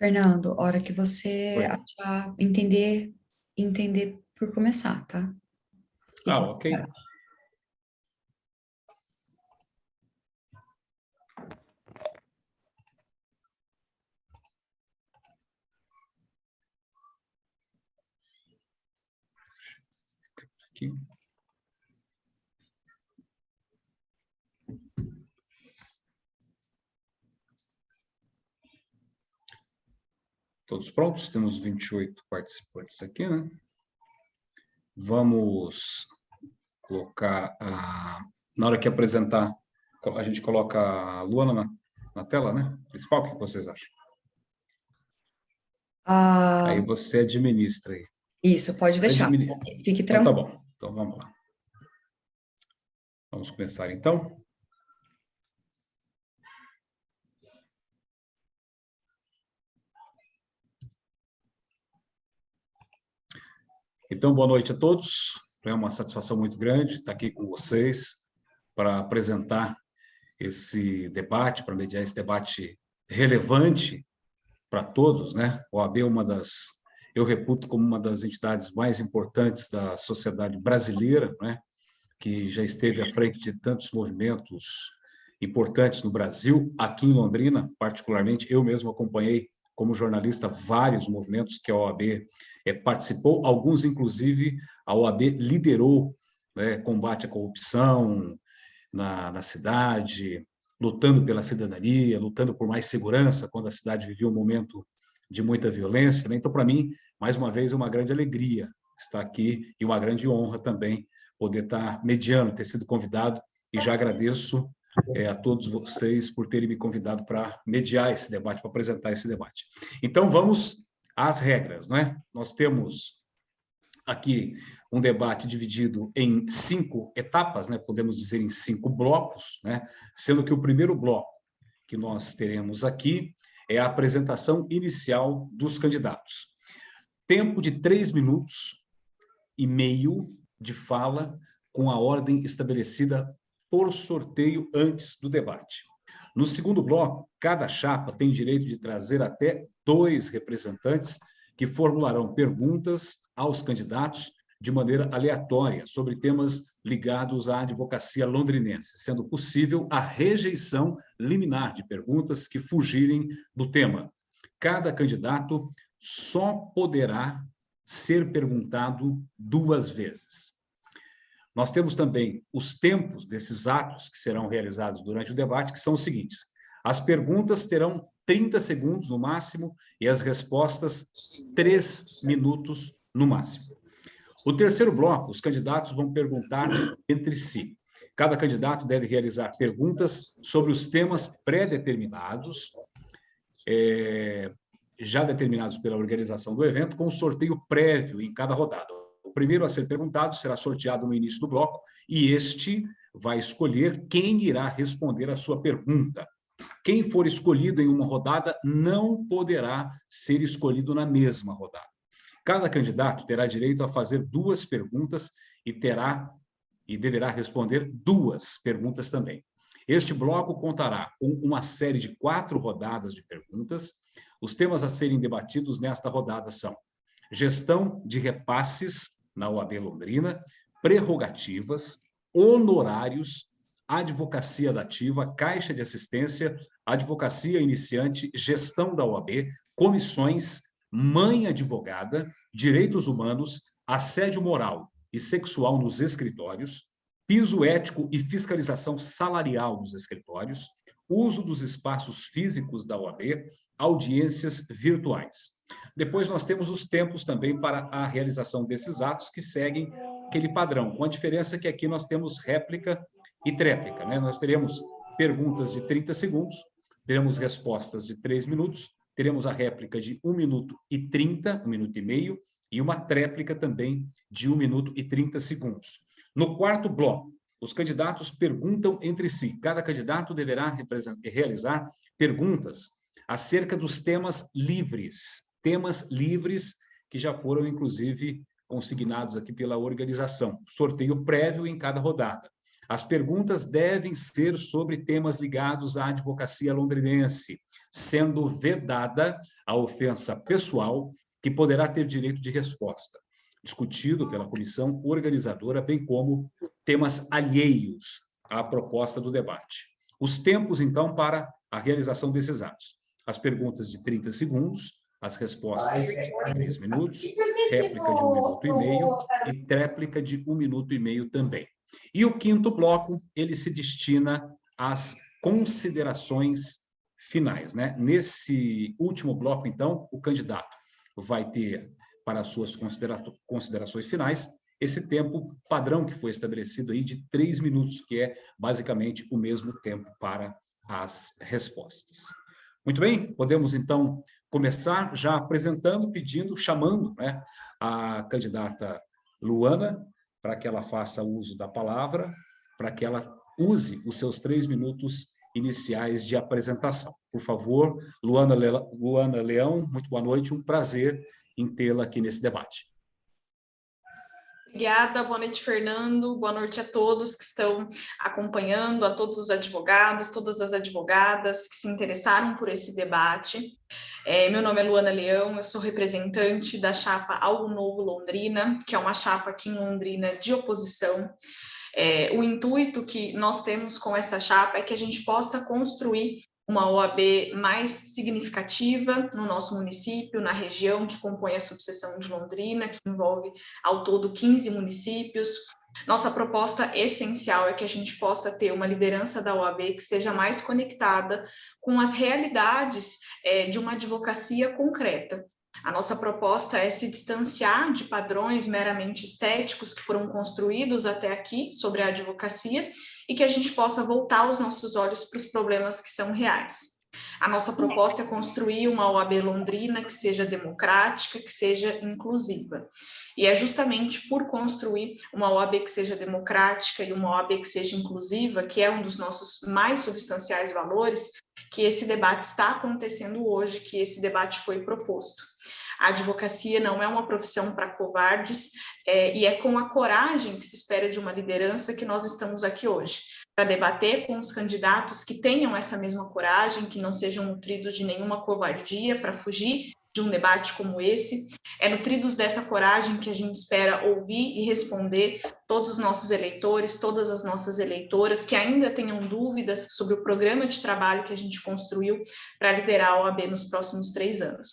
Fernando, hora que você Oi. achar, entender por começar, tá? Fica à Ok. vontade. Aqui. Todos prontos? Temos 28 participantes aqui, né? Vamos colocar na hora que apresentar, a gente coloca a Luana na tela, né? Principal, o que vocês acham? Aí Ah, você administra aí. isso, pode Você deixar. administra. Fique Então tá tranquilo. bom. Então vamos lá. Vamos começar então. Então, boa noite a todos. É uma satisfação muito grande estar aqui com vocês para apresentar esse debate, para mediar esse debate relevante para todos, né? O OAB é eu reputo como uma das entidades mais importantes da sociedade brasileira, né? Que já esteve à frente de tantos movimentos importantes no Brasil, aqui em Londrina, particularmente, eu mesmo acompanhei como jornalista vários movimentos que a OAB participou, alguns, inclusive, a OAB liderou, né, combate à corrupção na cidade, lutando pela cidadania, lutando por mais segurança, quando a cidade vivia um momento de muita violência, né? Então, para mim, mais uma vez, é uma grande alegria estar aqui e uma grande honra também poder estar mediando, ter sido convidado, e já agradeço a todos vocês por terem me convidado para mediar esse debate, para apresentar esse debate. Então, vamos às regras, né? Nós temos aqui um debate dividido em 5 etapas, né? Podemos dizer em 5 blocos, né? Sendo que o primeiro bloco que nós teremos aqui é a apresentação inicial dos candidatos. Tempo de 3 minutos e meio de fala, com a ordem estabelecida por sorteio antes do debate. No segundo bloco, cada chapa tem direito de trazer até 2 representantes que formularão perguntas aos candidatos de maneira aleatória sobre temas ligados à advocacia londrinense, sendo possível a rejeição liminar de perguntas que fugirem do tema. Cada candidato só poderá ser perguntado 2 vezes. Nós temos também os tempos desses atos que serão realizados durante o debate, que são os seguintes: as perguntas terão 30 segundos no máximo e as respostas 3 minutos no máximo. O terceiro bloco, os candidatos vão perguntar entre si. Cada candidato deve realizar perguntas sobre os temas pré-determinados, já determinados pela organização do evento, com um sorteio prévio em cada rodada. O primeiro a ser perguntado será sorteado no início do bloco e este vai escolher quem irá responder a sua pergunta. Quem for escolhido em uma rodada não poderá ser escolhido na mesma rodada. Cada candidato terá direito a fazer 2 perguntas e deverá responder 2 perguntas também. Este bloco contará com uma série de 4 rodadas de perguntas. Os temas a serem debatidos nesta rodada são: gestão de repasses na OAB Londrina, prerrogativas, honorários, advocacia dativa, caixa de assistência, advocacia iniciante, gestão da OAB, comissões, mãe advogada, direitos humanos, assédio moral e sexual nos escritórios, piso ético e fiscalização salarial dos escritórios, uso dos espaços físicos da OAB, audiências virtuais. Depois nós temos os tempos também para a realização desses atos que seguem aquele padrão, com a diferença que aqui nós temos réplica e tréplica, né? Nós teremos perguntas de 30 segundos, teremos respostas de 3 minutos, teremos a réplica de 1 minuto e 30, 1 minuto e meio, e uma tréplica também de 1 minuto e 30 segundos. No quarto bloco, os candidatos perguntam entre si. Cada candidato deverá realizar perguntas acerca dos temas livres que já foram, inclusive, consignados aqui pela organização. Sorteio prévio em cada rodada. As perguntas devem ser sobre temas ligados à advocacia londrinense, sendo vedada a ofensa pessoal, que poderá ter direito de resposta, discutido pela comissão organizadora, bem como temas alheios à proposta do debate. Os tempos, então, para a realização desses atos. As perguntas de 30 segundos, as respostas de 3 minutos, réplica de 1 minuto e meio e tréplica de 1 minuto e meio também. E o quinto bloco, ele se destina às considerações finais, né? Nesse último bloco, então, o candidato vai ter, para as suas considerações finais, esse tempo padrão que foi estabelecido aí de 3 minutos, que é basicamente o mesmo tempo para as respostas. Muito bem, podemos então começar já apresentando, pedindo, chamando, né, a candidata Luana para que ela faça uso da palavra, para que ela use os seus 3 minutos iniciais de apresentação. Por favor, Luana Leão, muito boa noite, um prazer em tê-la aqui nesse debate. Obrigada, boa noite, Fernando, boa noite a todos que estão acompanhando, a todos os advogados, todas as advogadas que se interessaram por esse debate. Meu nome é Luana Leão, eu sou representante da chapa Algo Novo Londrina, que é uma chapa aqui em Londrina de oposição. O intuito que nós temos com essa chapa é que a gente possa construir uma OAB mais significativa no nosso município, na região que compõe a subseção de Londrina, que envolve ao todo 15 municípios. Nossa proposta essencial é que a gente possa ter uma liderança da OAB que esteja mais conectada com as realidades de uma advocacia concreta. A nossa proposta é se distanciar de padrões meramente estéticos que foram construídos até aqui sobre a advocacia e que a gente possa voltar os nossos olhos para os problemas que são reais. A nossa proposta é construir uma OAB Londrina que seja democrática, que seja inclusiva. E é justamente por construir uma OAB que seja democrática e uma OAB que seja inclusiva, que é um dos nossos mais substanciais valores, que esse debate está acontecendo hoje, que esse debate foi proposto. A advocacia não é uma profissão para covardes, e é com a coragem que se espera de uma liderança que nós estamos aqui hoje, para debater com os candidatos que tenham essa mesma coragem, que não sejam nutridos de nenhuma covardia para fugir de um debate como esse. É nutridos dessa coragem que a gente espera ouvir e responder todos os nossos eleitores, todas as nossas eleitoras que ainda tenham dúvidas sobre o programa de trabalho que a gente construiu para liderar a OAB nos próximos 3 anos.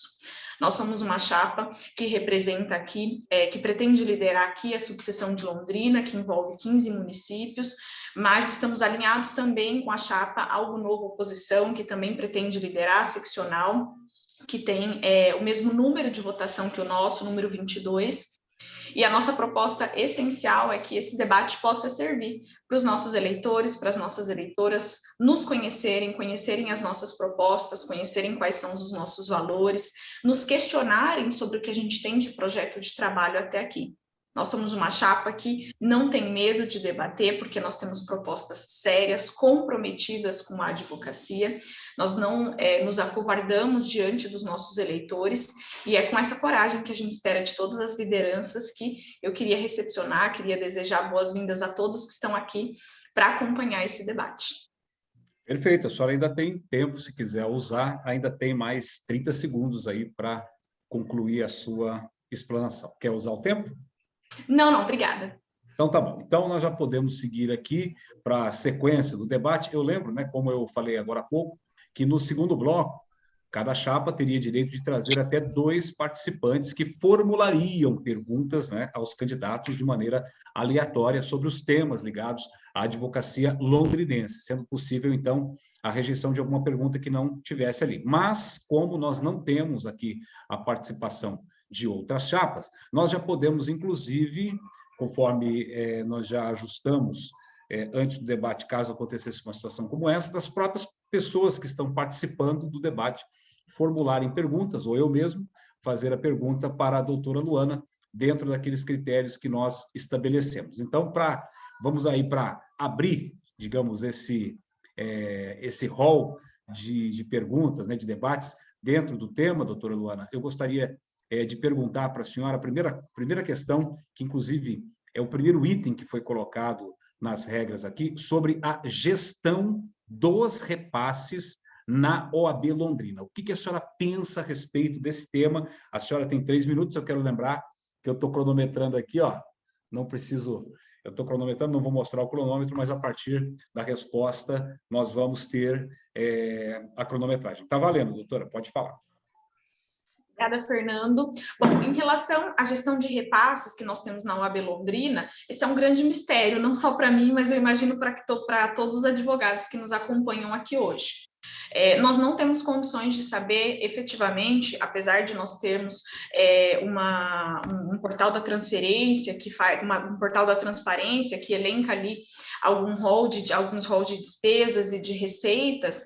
Nós somos uma chapa que representa aqui, que pretende liderar aqui a subseção de Londrina, que envolve 15 municípios, mas estamos alinhados também com a chapa Algo Novo Oposição, que também pretende liderar a seccional, que tem o mesmo número de votação que o nosso, número 22, e a nossa proposta essencial é que esse debate possa servir para os nossos eleitores, para as nossas eleitoras nos conhecerem as nossas propostas, conhecerem quais são os nossos valores, nos questionarem sobre o que a gente tem de projeto de trabalho até aqui. Nós somos uma chapa que não tem medo de debater, porque nós temos propostas sérias, comprometidas com a advocacia, nós não nos acovardamos diante dos nossos eleitores, e é com essa coragem que a gente espera de todas as lideranças que eu queria recepcionar, queria desejar boas-vindas a todos que estão aqui para acompanhar esse debate. Perfeito, a senhora ainda tem tempo, se quiser usar, ainda tem mais 30 segundos aí para concluir a sua explanação. Quer usar o tempo? Não, obrigada. Então, tá bom. Então, nós já podemos seguir aqui para a sequência do debate. Eu lembro, né, como eu falei agora há pouco, que no segundo bloco, cada chapa teria direito de trazer até 2 participantes que formulariam perguntas, né, aos candidatos de maneira aleatória sobre os temas ligados à advocacia londrinense, sendo possível, então, a rejeição de alguma pergunta que não tivesse ali. Mas, como nós não temos aqui a participação de outras chapas, nós já podemos, inclusive, conforme nós já ajustamos antes do debate, caso acontecesse uma situação como essa, das próprias pessoas que estão participando do debate formularem perguntas, ou eu mesmo fazer a pergunta para a doutora Luana, dentro daqueles critérios que nós estabelecemos. Então, vamos aí para abrir, digamos, esse rol de perguntas, né, de debates dentro do tema, doutora Luana. Eu gostaria de perguntar para a senhora a primeira questão, que inclusive é o primeiro item que foi colocado nas regras aqui, sobre a gestão dos repasses na OAB Londrina. O que a senhora pensa a respeito desse tema? A senhora tem 3 minutos, eu quero lembrar que eu estou cronometrando aqui, ó, não preciso, eu estou cronometrando, não vou mostrar o cronômetro, mas a partir da resposta nós vamos ter a cronometragem. Está valendo, doutora, pode falar. Obrigada, Fernando. Bom, em relação à gestão de repasses que nós temos na OAB Londrina, esse é um grande mistério, não só para mim, mas eu imagino para todos os advogados que nos acompanham aqui hoje. Nós não temos condições de saber efetivamente, apesar de nós termos um portal da transferência, um portal da transparência que elenca ali alguns rol de despesas e de receitas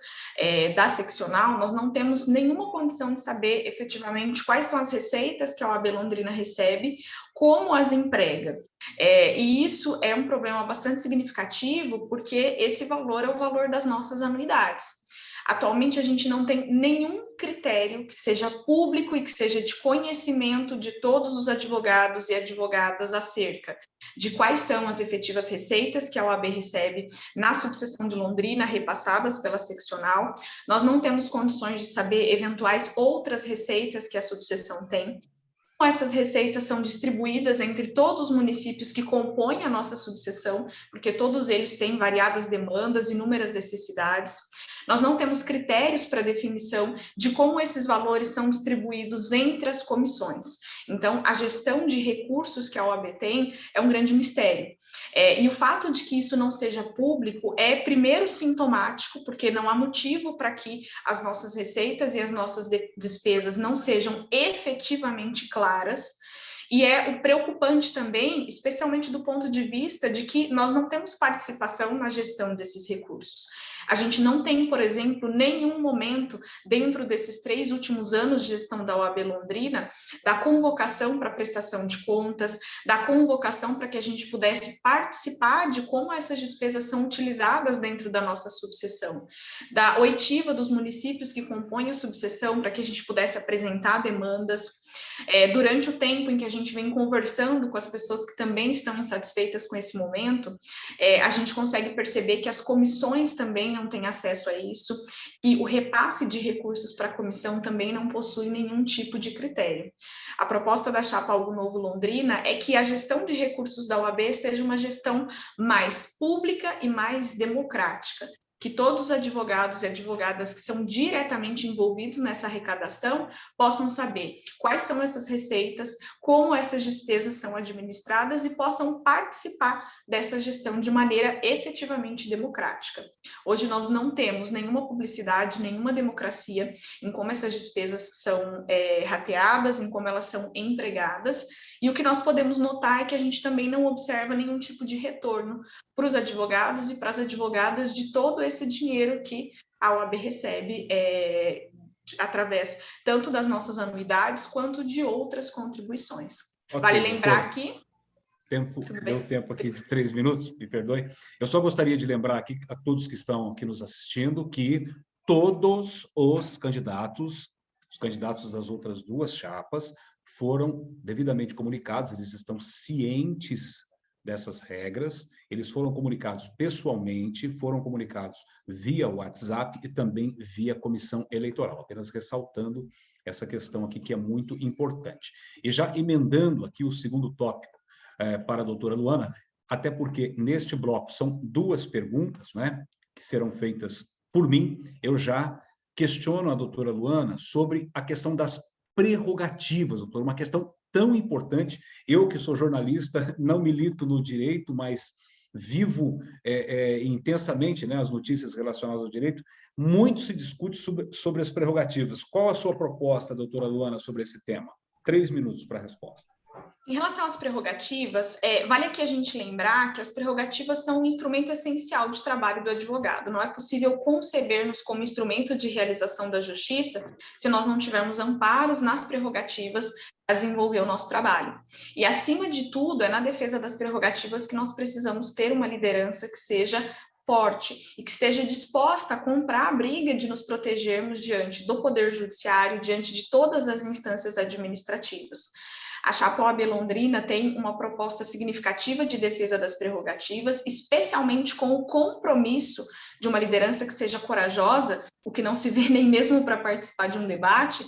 da seccional, nós não temos nenhuma condição de saber efetivamente quais são as receitas que a OAB Londrina recebe, como as emprega. E isso é um problema bastante significativo, porque esse valor é o valor das nossas anuidades. Atualmente, a gente não tem nenhum critério que seja público e que seja de conhecimento de todos os advogados e advogadas acerca de quais são as efetivas receitas que a OAB recebe na subseção de Londrina, repassadas pela seccional. Nós não temos condições de saber eventuais outras receitas que a subseção tem. Essas receitas são distribuídas entre todos os municípios que compõem a nossa subseção, porque todos eles têm variadas demandas, inúmeras necessidades. Nós não temos critérios para definição de como esses valores são distribuídos entre as comissões. Então, a gestão de recursos que a OAB tem é um grande mistério. E o fato de que isso não seja público é, primeiro, sintomático, porque não há motivo para que as nossas receitas e as nossas despesas não sejam efetivamente claras. E é preocupante também, especialmente do ponto de vista de que nós não temos participação na gestão desses recursos. A gente não tem, por exemplo, nenhum momento dentro desses 3 últimos anos de gestão da OAB Londrina, da convocação para prestação de contas, da convocação para que a gente pudesse participar de como essas despesas são utilizadas dentro da nossa subseção, da oitiva dos municípios que compõem a subseção para que a gente pudesse apresentar demandas. Durante o tempo em que a gente vem conversando com as pessoas que também estão insatisfeitas com esse momento, a gente consegue perceber que as comissões também não têm acesso a isso, e o repasse de recursos para a comissão também não possui nenhum tipo de critério. A proposta da Chapa Algo Novo Londrina é que a gestão de recursos da OAB seja uma gestão mais pública e mais democrática, que todos os advogados e advogadas que são diretamente envolvidos nessa arrecadação possam saber quais são essas receitas, como essas despesas são administradas e possam participar dessa gestão de maneira efetivamente democrática. Hoje nós não temos nenhuma publicidade, nenhuma democracia em como essas despesas são rateadas, em como elas são empregadas, e o que nós podemos notar é que a gente também não observa nenhum tipo de retorno para os advogados e para as advogadas de todo esse dinheiro que a OAB recebe através tanto das nossas anuidades quanto de outras contribuições. Okay, vale lembrar que... Deu tempo aqui de 3 minutos, me perdoe. Eu só gostaria de lembrar aqui a todos que estão aqui nos assistindo que todos os candidatos das outras 2 chapas foram devidamente comunicados, eles estão cientes dessas regras, eles foram comunicados pessoalmente, foram comunicados via WhatsApp e também via comissão eleitoral, apenas ressaltando essa questão aqui que é muito importante. E já emendando aqui o segundo tópico para a doutora Luana, até porque neste bloco são 2 perguntas, né, que serão feitas por mim, eu já questiono a doutora Luana sobre a questão das prerrogativas, doutor, uma questão tão importante. Eu, que sou jornalista, não milito no direito, mas vivo intensamente, né, as notícias relacionadas ao direito. Muito se discute sobre as prerrogativas. Qual a sua proposta, doutora Luana, sobre esse tema? 3 minutos para a resposta. Em relação às prerrogativas, vale aqui a gente lembrar que as prerrogativas são um instrumento essencial de trabalho do advogado. Não é possível conceber-nos como instrumento de realização da justiça se nós não tivermos amparos nas prerrogativas para desenvolver o nosso trabalho. E, acima de tudo, é na defesa das prerrogativas que nós precisamos ter uma liderança que seja forte e que esteja disposta a comprar a briga de nos protegermos diante do Poder Judiciário, diante de todas as instâncias administrativas. A Chapa OAB Londrina tem uma proposta significativa de defesa das prerrogativas, especialmente com o compromisso de uma liderança que seja corajosa o que não se vê nem mesmo para participar de um debate,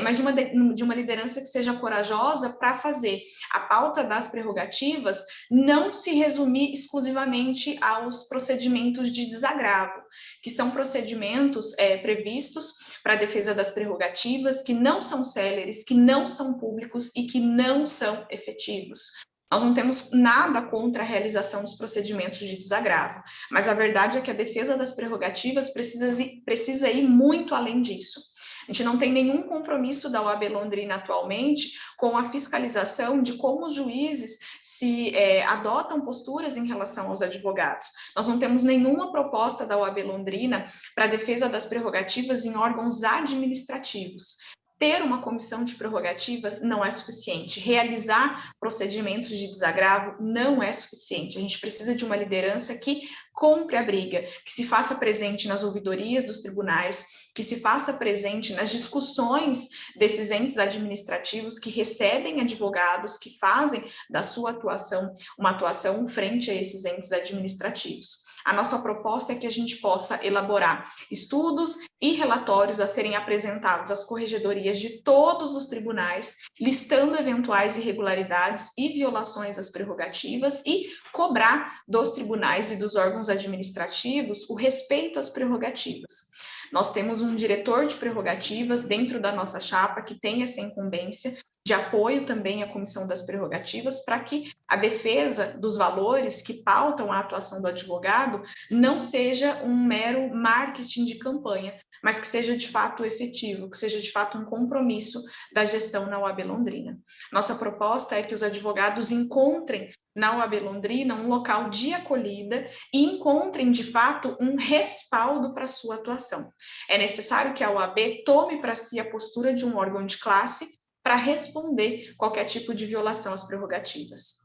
mas de uma liderança que seja corajosa para fazer a pauta das prerrogativas não se resumir exclusivamente aos procedimentos de desagravo, que são procedimentos previstos para a defesa das prerrogativas, que não são céleres, que não são públicos e que não são efetivos. Nós não temos nada contra a realização dos procedimentos de desagravo, mas a verdade é que a defesa das prerrogativas precisa ir muito além disso. A gente não tem nenhum compromisso da OAB Londrina atualmente com a fiscalização de como os juízes se adotam posturas em relação aos advogados. Nós não temos nenhuma proposta da OAB Londrina para a defesa das prerrogativas em órgãos administrativos. Ter uma comissão de prerrogativas não é suficiente. Realizar procedimentos de desagravo não é suficiente. A gente precisa de uma liderança que compre a briga, que se faça presente nas ouvidorias dos tribunais, que se faça presente nas discussões desses entes administrativos que recebem advogados, que fazem da sua atuação uma atuação frente a esses entes administrativos. A nossa proposta é que a gente possa elaborar estudos e relatórios a serem apresentados às corregedorias de todos os tribunais, listando eventuais irregularidades e violações às prerrogativas e cobrar dos tribunais e dos órgãos administrativos o respeito às prerrogativas. Nós temos um diretor de prerrogativas dentro da nossa chapa que tem essa incumbência de apoio também à Comissão das Prerrogativas para que a defesa dos valores que pautam a atuação do advogado não seja um mero marketing de campanha, mas que seja de fato efetivo, que seja de fato um compromisso da gestão na OAB Londrina. Nossa proposta é que os advogados encontrem na OAB Londrina um local de acolhida e encontrem de fato um respaldo para a sua atuação. É necessário que a OAB tome para si a postura de um órgão de classe para responder qualquer tipo de violação às prerrogativas.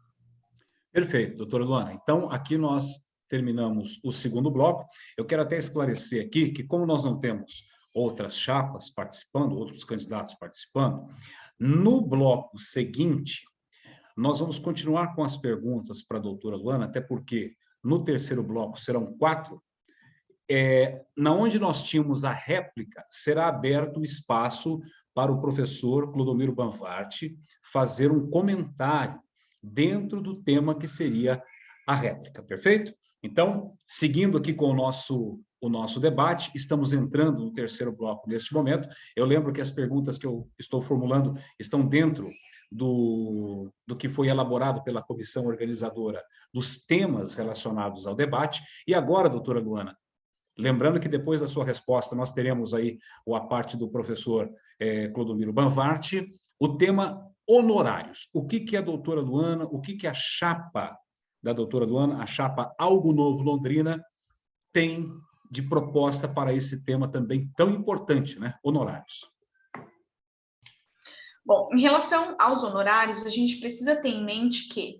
Perfeito, doutora Luana. Então, aqui nós terminamos o segundo bloco. Eu quero até esclarecer aqui que, como nós não temos outras chapas participando, outros candidatos participando, no bloco seguinte, nós vamos continuar com as perguntas para a doutora Luana, até porque no terceiro bloco serão 4. Na onde nós tínhamos a réplica, será aberto o espaço para o professor Clodomiro Banvart fazer um comentário dentro do tema que seria a réplica, perfeito? Então, seguindo aqui com o nosso debate, estamos entrando no terceiro bloco neste momento. Eu lembro que as perguntas que eu estou formulando estão dentro do que foi elaborado pela comissão organizadora dos temas relacionados ao debate. E agora, doutora Luana, lembrando que depois da sua resposta nós teremos aí a parte do professor Clodomiro Banvart, o tema honorários. O que a doutora Luana, o que a chapa da doutora Luana, a chapa Algo Novo Londrina, tem de proposta para esse tema também tão importante, né? Honorários. Bom, em relação aos honorários, a gente precisa ter em mente que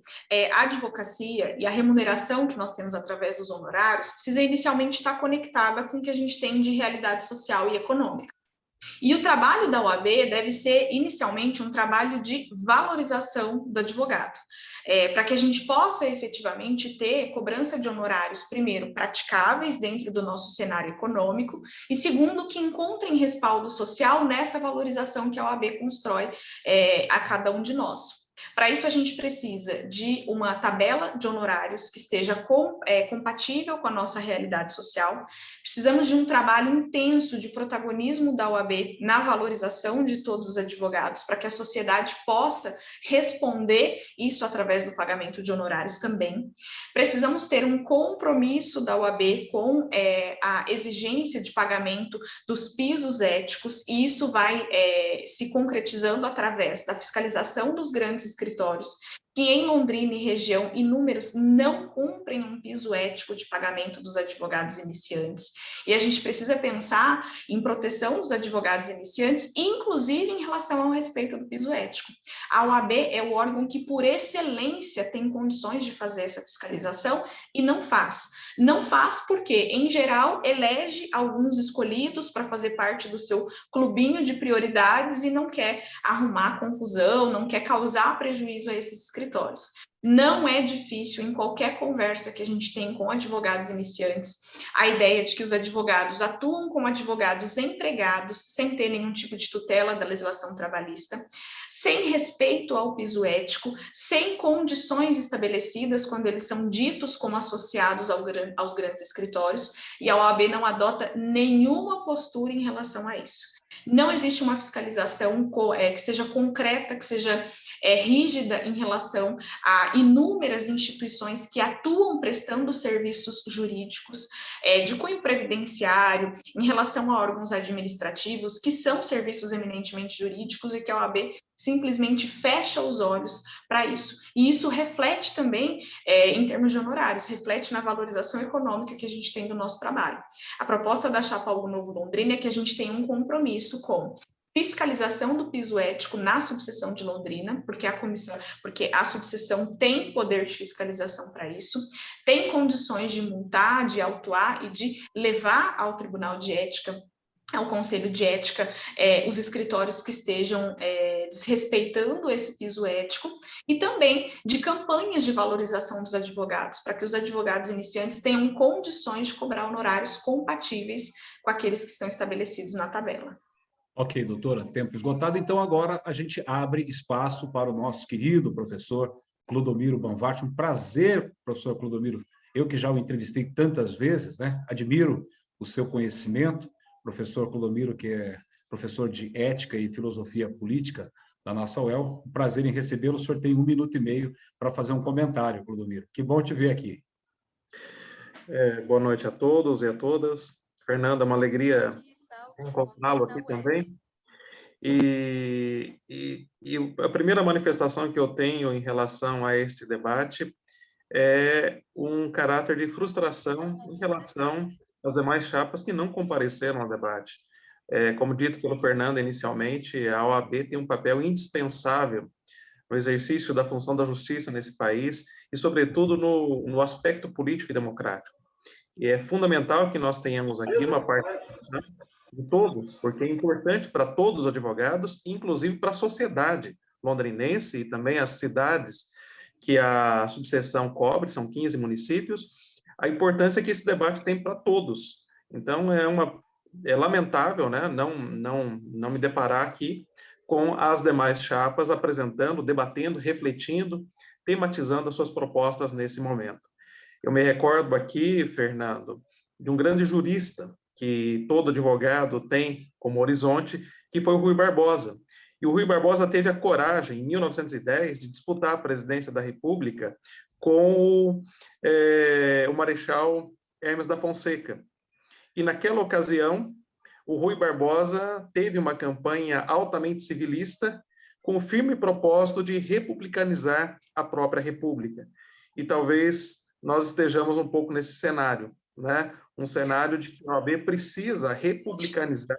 a advocacia e a remuneração que nós temos através dos honorários precisa inicialmente estar conectada com o que a gente tem de realidade social e econômica. E o trabalho da OAB deve ser, inicialmente, um trabalho de valorização do advogado, para que a gente possa, efetivamente, ter cobrança de honorários, primeiro, praticáveis dentro do nosso cenário econômico, e segundo, que encontrem respaldo social nessa valorização que a OAB constrói a cada um de nós. Para isso, a gente precisa de uma tabela de honorários que esteja compatível com a nossa realidade social. Precisamos de um trabalho intenso de protagonismo da OAB na valorização de todos os advogados, para que a sociedade possa responder isso através do pagamento de honorários também. Precisamos ter um compromisso da OAB com a exigência de pagamento dos pisos éticos, e isso vai se concretizando através da fiscalização dos grandes escritórios, que em Londrina e região inúmeros não cumprem um piso ético de pagamento dos advogados iniciantes. E a gente precisa pensar em proteção dos advogados iniciantes, inclusive em relação ao respeito do piso ético. A OAB é o órgão que, por excelência, tem condições de fazer essa fiscalização e não faz. Não faz porque, em geral, elege alguns escolhidos para fazer parte do seu clubinho de prioridades e não quer arrumar confusão, não quer causar prejuízo a esses escritórios. escritórios. Não é difícil, em qualquer conversa que a gente tem com advogados iniciantes, a ideia de que os advogados atuam como advogados empregados, sem ter nenhum tipo de tutela da legislação trabalhista, sem respeito ao piso ético, sem condições estabelecidas quando eles são ditos como associados aos grandes escritórios, e a OAB não adota nenhuma postura em relação a isso. Não existe uma fiscalização que seja concreta, que seja rígida em relação a inúmeras instituições que atuam prestando serviços jurídicos de cunho previdenciário, em relação a órgãos administrativos, que são serviços eminentemente jurídicos e que a OAB simplesmente fecha os olhos para isso. E isso reflete também, em termos de honorários, reflete na valorização econômica que a gente tem do nosso trabalho. A proposta da Chapa Algo Novo Londrina é que a gente tenha um compromisso com fiscalização do piso ético na subseção de Londrina, porque a subseção tem poder de fiscalização para isso, tem condições de multar, de autuar e de levar ao Tribunal de Ética, ao Conselho de Ética, os escritórios que estejam desrespeitando esse piso ético, e também de campanhas de valorização dos advogados, para que os advogados iniciantes tenham condições de cobrar honorários compatíveis com aqueles que estão estabelecidos na tabela. Ok, doutora, tempo esgotado. Então, agora a gente abre espaço para o nosso querido professor Clodomiro Bonfatti. Um prazer, professor Clodomiro. Eu que já o entrevistei tantas vezes, né? Admiro o seu conhecimento. Professor Clodomiro, que é professor de Ética e Filosofia Política da nossa UEL. Um prazer em recebê-lo. O senhor tem 1 minuto e meio para fazer um comentário, Clodomiro. Que bom te ver aqui. Boa noite a todos e a todas. Fernando, é uma alegria encontrá-lo aqui também. E a primeira manifestação que eu tenho em relação a este debate é um caráter de frustração em relação às demais chapas que não compareceram ao debate. Como dito pelo Fernando inicialmente, a OAB tem um papel indispensável no exercício da função da justiça nesse país e, sobretudo, no aspecto político e democrático. E é fundamental que nós tenhamos aqui uma participação de todos, porque é importante para todos os advogados, inclusive para a sociedade londrinense e também as cidades que a subseção cobre, são 15 municípios, a importância que esse debate tem para todos. Então, é lamentável, né, não me deparar aqui com as demais chapas apresentando, debatendo, refletindo, tematizando as suas propostas nesse momento. Eu me recordo aqui, Fernando, de um grande jurista que todo advogado tem como horizonte, que foi o Rui Barbosa. E o Rui Barbosa teve a coragem, em 1910, de disputar a presidência da República com o Marechal Hermes da Fonseca. E naquela ocasião, o Rui Barbosa teve uma campanha altamente civilista, com o firme propósito de republicanizar a própria República. E talvez nós estejamos um pouco nesse cenário, né? Um cenário de que a OAB precisa republicanizar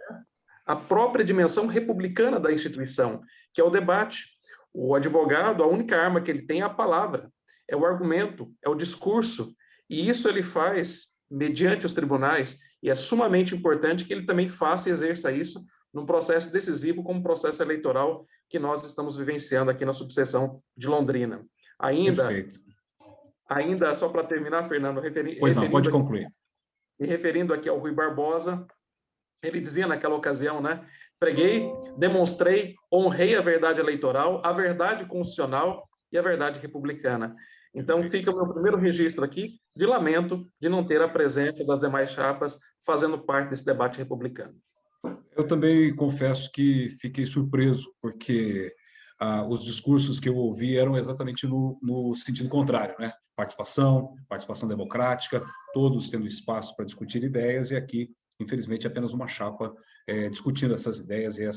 a própria dimensão republicana da instituição, que é o debate. O advogado, a única arma que ele tem é a palavra, é o argumento, é o discurso, e isso ele faz mediante os tribunais, e é sumamente importante que ele também faça e exerça isso num processo decisivo como o processo eleitoral que nós estamos vivenciando aqui na subseção de Londrina. Ainda só para terminar, Fernando, Pois não, pode concluir. E referindo aqui ao Rui Barbosa, ele dizia naquela ocasião, né? Preguei, demonstrei, honrei a verdade eleitoral, a verdade constitucional e a verdade republicana. Então, fica o meu primeiro registro aqui de lamento de não ter a presença das demais chapas fazendo parte desse debate republicano. Eu também confesso que fiquei surpreso, porque os discursos que eu ouvi eram exatamente no sentido contrário, né? Participação democrática, todos tendo espaço para discutir ideias, e aqui, infelizmente, apenas uma chapa discutindo essas ideias e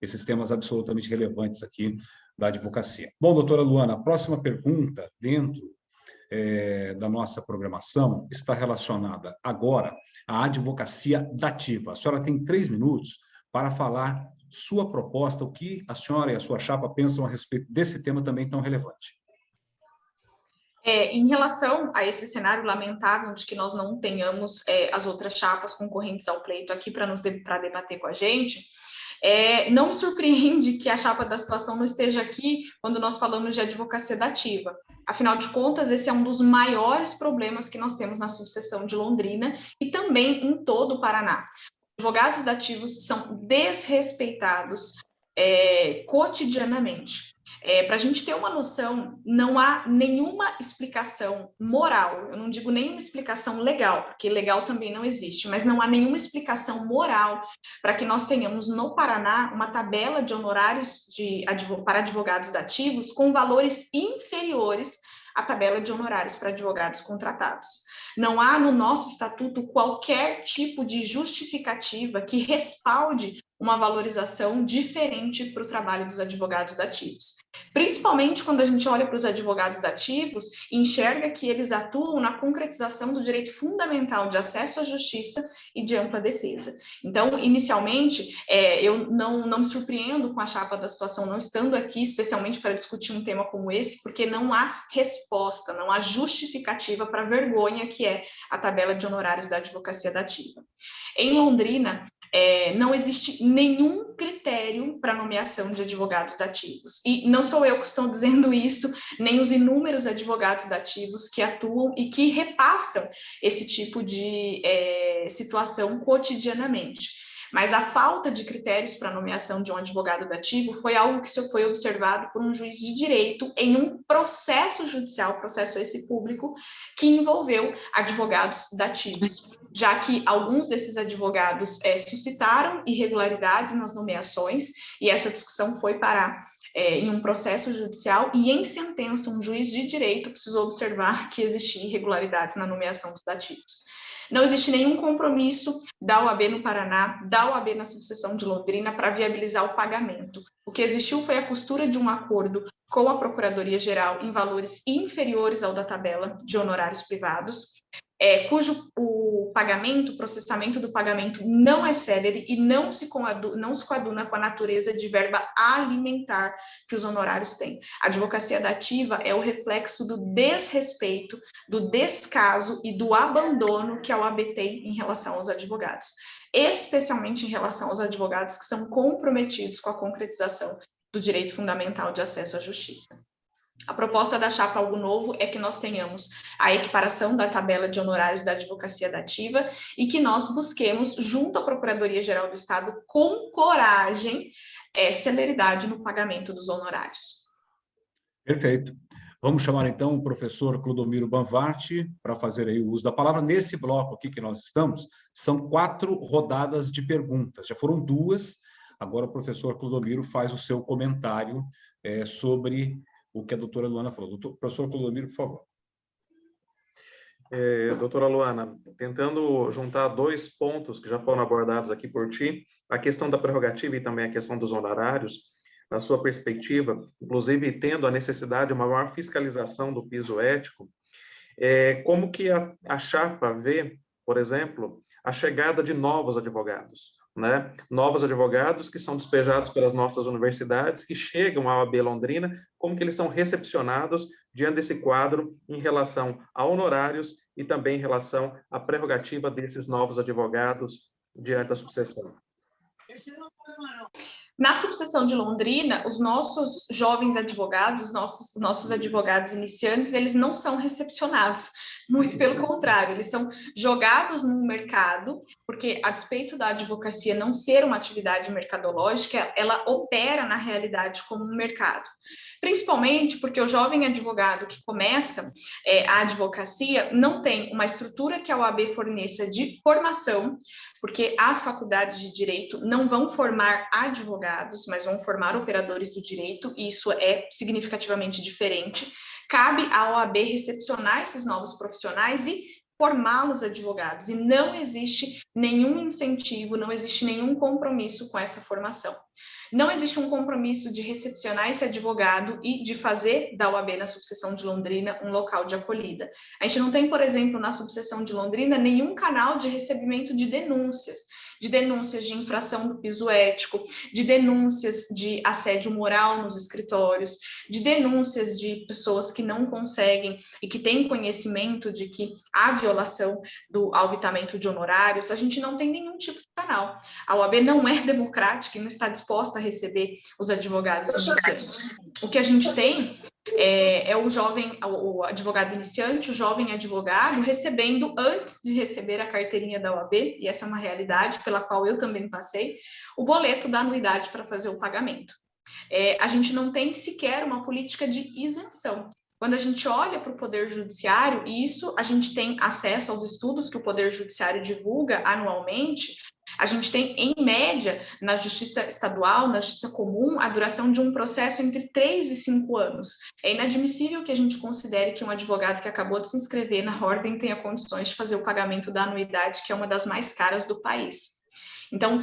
esses temas absolutamente relevantes aqui da advocacia. Bom, doutora Luana, a próxima pergunta dentro da nossa programação está relacionada agora à advocacia dativa. A senhora tem 3 minutos para falar sua proposta, o que a senhora e a sua chapa pensam a respeito desse tema também tão relevante. Em relação a esse cenário lamentável de que nós não tenhamos as outras chapas concorrentes ao pleito aqui para debater com a gente, Não me surpreende que a chapa da situação não esteja aqui quando nós falamos de advocacia dativa. Afinal de contas, esse é um dos maiores problemas que nós temos na subseção de Londrina e também em todo o Paraná. Advogados dativos são desrespeitados cotidianamente. Para a gente ter uma noção, não há nenhuma explicação moral, eu não digo nenhuma explicação legal, porque legal também não existe, mas não há nenhuma explicação moral para que nós tenhamos no Paraná uma tabela de honorários para advogados dativos com valores inferiores à tabela de honorários para advogados contratados. Não há no nosso estatuto qualquer tipo de justificativa que respalde uma valorização diferente para o trabalho dos advogados dativos. Principalmente quando a gente olha para os advogados dativos e enxerga que eles atuam na concretização do direito fundamental de acesso à justiça e de ampla defesa. Então, inicialmente, eu não me surpreendo com a chapa da situação não estando aqui, especialmente para discutir um tema como esse, porque não há resposta, não há justificativa para a vergonha que é a tabela de honorários da advocacia dativa. Em Londrina, não existe nenhum critério para nomeação de advogados dativos. E não sou eu que estou dizendo isso, nem os inúmeros advogados dativos que atuam e que repassam esse tipo de situação cotidianamente. Mas a falta de critérios para a nomeação de um advogado dativo foi algo que foi observado por um juiz de direito em um processo judicial, processo esse público, que envolveu advogados dativos, já que alguns desses advogados suscitaram irregularidades nas nomeações, e essa discussão foi parar em um processo judicial, e em sentença, um juiz de direito precisou observar que existiam irregularidades na nomeação dos dativos. Não existe nenhum compromisso da OAB no Paraná, da OAB na subseção de Londrina para viabilizar o pagamento. O que existiu foi a costura de um acordo com a Procuradoria-Geral em valores inferiores ao da tabela de honorários privados, cujo o pagamento, o processamento do pagamento não é célere e não se coaduna com a natureza de verba alimentar que os honorários têm. A advocacia dativa é o reflexo do desrespeito, do descaso e do abandono que a OAB tem em relação aos advogados, especialmente em relação aos advogados que são comprometidos com a concretização do direito fundamental de acesso à justiça. A proposta da chapa Algo Novo é que nós tenhamos a equiparação da tabela de honorários da advocacia dativa e que nós busquemos, junto à Procuradoria-Geral do Estado, com coragem, celeridade no pagamento dos honorários. Perfeito. Vamos chamar, então, o professor Clodomiro Banvart para fazer aí o uso da palavra. Nesse bloco aqui que nós estamos, são 4 rodadas de perguntas. Já foram 2, agora o professor Clodomiro faz o seu comentário sobre o que a doutora Luana falou. Professor Clodomiro, por favor. Doutora Luana, tentando juntar 2 pontos que já foram abordados aqui por ti, a questão da prerrogativa e também a questão dos honorários, na sua perspectiva, inclusive tendo a necessidade de uma maior fiscalização do piso ético, como que a chapa vê, por exemplo, a chegada de novos advogados, né? Novos advogados que são despejados pelas nossas universidades, que chegam à OAB Londrina, como que eles são recepcionados diante desse quadro em relação a honorários e também em relação à prerrogativa desses novos advogados diante da subseção. Na subseção de Londrina, os nossos jovens advogados, nossos advogados iniciantes, eles não são recepcionados, muito pelo contrário, eles são jogados no mercado, porque a despeito da advocacia não ser uma atividade mercadológica, ela opera na realidade como um mercado. Principalmente porque o jovem advogado que começa a advocacia não tem uma estrutura que a OAB forneça de formação, porque as faculdades de direito não vão formar advogados, mas vão formar operadores do direito, e isso é significativamente diferente. Cabe à OAB recepcionar esses novos profissionais e formá-los advogados, e não existe nenhum incentivo, não existe nenhum compromisso com essa formação. Não existe um compromisso de recepcionar esse advogado e de fazer da UAB na subseção de Londrina um local de acolhida. A gente não tem, por exemplo, na subseção de Londrina, nenhum canal de recebimento de denúncias de infração do piso ético, de denúncias de assédio moral nos escritórios, de denúncias de pessoas que não conseguem e que têm conhecimento de que há violação do auditamento de honorários. A gente não tem nenhum tipo de canal. A OAB não é democrática e não está disposta a receber os advogados iniciantes. O que a gente tem é o advogado iniciante, o jovem advogado, recebendo, antes de receber a carteirinha da OAB, e essa é uma realidade pela qual eu também passei, o boleto da anuidade para fazer o pagamento. A gente não tem sequer uma política de isenção. Quando a gente olha para o Poder Judiciário, e isso a gente tem acesso aos estudos que o Poder Judiciário divulga anualmente, a gente tem, em média, na Justiça Estadual, na Justiça Comum, a duração de um processo entre 3 e 5 anos. É inadmissível que a gente considere que um advogado que acabou de se inscrever na ordem tenha condições de fazer o pagamento da anuidade, que é uma das mais caras do país. Então,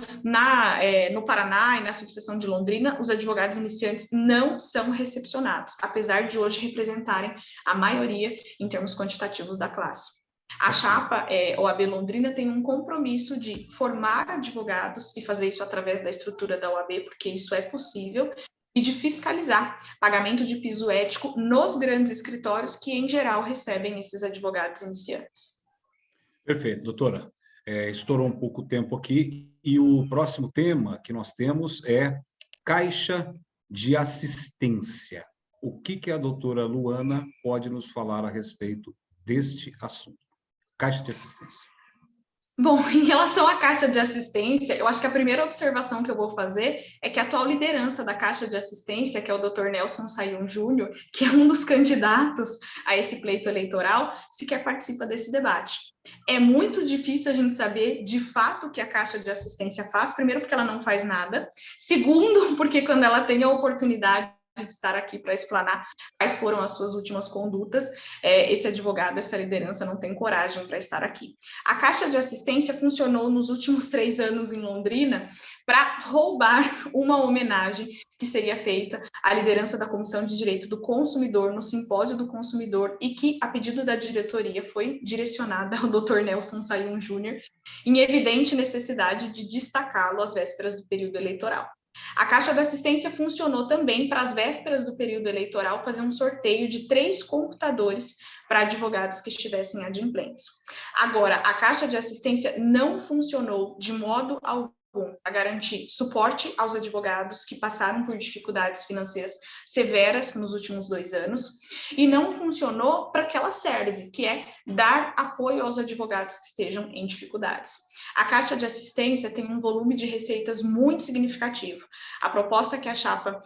no Paraná e na subseção de Londrina, os advogados iniciantes não são recepcionados, apesar de hoje representarem a maioria em termos quantitativos da classe. A chapa OAB Londrina tem um compromisso de formar advogados e fazer isso através da estrutura da OAB, porque isso é possível, e de fiscalizar pagamento de piso ético nos grandes escritórios que, em geral, recebem esses advogados iniciantes. Perfeito, doutora. Estourou um pouco o tempo aqui, e o próximo tema que nós temos é Caixa de Assistência. O que a doutora Luana pode nos falar a respeito deste assunto? Caixa de Assistência. Bom, em relação à Caixa de Assistência, eu acho que a primeira observação que eu vou fazer é que a atual liderança da Caixa de Assistência, que é o Dr. Nelson Sayun Júnior, que é um dos candidatos a esse pleito eleitoral, sequer participa desse debate. É muito difícil a gente saber, de fato, o que a Caixa de Assistência faz, primeiro porque ela não faz nada, segundo porque quando ela tem a oportunidade de estar aqui para explanar quais foram as suas últimas condutas, esse advogado, essa liderança não tem coragem para estar aqui. A Caixa de Assistência funcionou nos últimos 3 anos em Londrina para roubar uma homenagem que seria feita à liderança da Comissão de Direito do Consumidor no Simpósio do Consumidor e que, a pedido da diretoria, foi direcionada ao Dr. Nelson Sayun Júnior, em evidente necessidade de destacá-lo às vésperas do período eleitoral. A Caixa de Assistência funcionou também para as vésperas do período eleitoral fazer um sorteio de 3 computadores para advogados que estivessem adimplentes. Agora, a Caixa de Assistência não funcionou de modo algum a garantir suporte aos advogados que passaram por dificuldades financeiras severas nos últimos 2 anos, e não funcionou para que ela serve, que é dar apoio aos advogados que estejam em dificuldades. A Caixa de Assistência tem um volume de receitas muito significativo. A proposta que a chapa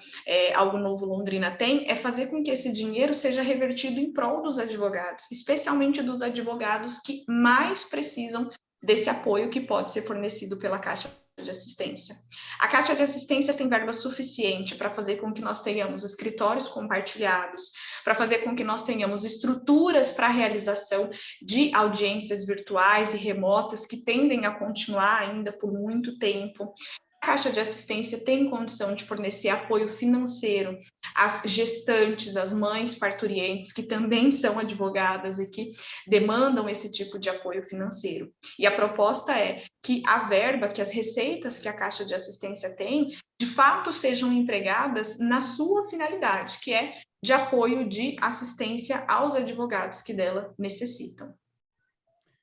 Algo Novo Londrina tem é fazer com que esse dinheiro seja revertido em prol dos advogados, especialmente dos advogados que mais precisam desse apoio que pode ser fornecido pela Caixa de Assistência. A Caixa de Assistência tem verba suficiente para fazer com que nós tenhamos escritórios compartilhados, para fazer com que nós tenhamos estruturas para a realização de audiências virtuais e remotas que tendem a continuar ainda por muito tempo. A Caixa de Assistência tem condição de fornecer apoio financeiro às gestantes, às mães parturientes, que também são advogadas e que demandam esse tipo de apoio financeiro. E a proposta é que a verba, que as receitas que a Caixa de Assistência tem, de fato sejam empregadas na sua finalidade, que é de apoio de assistência aos advogados que dela necessitam.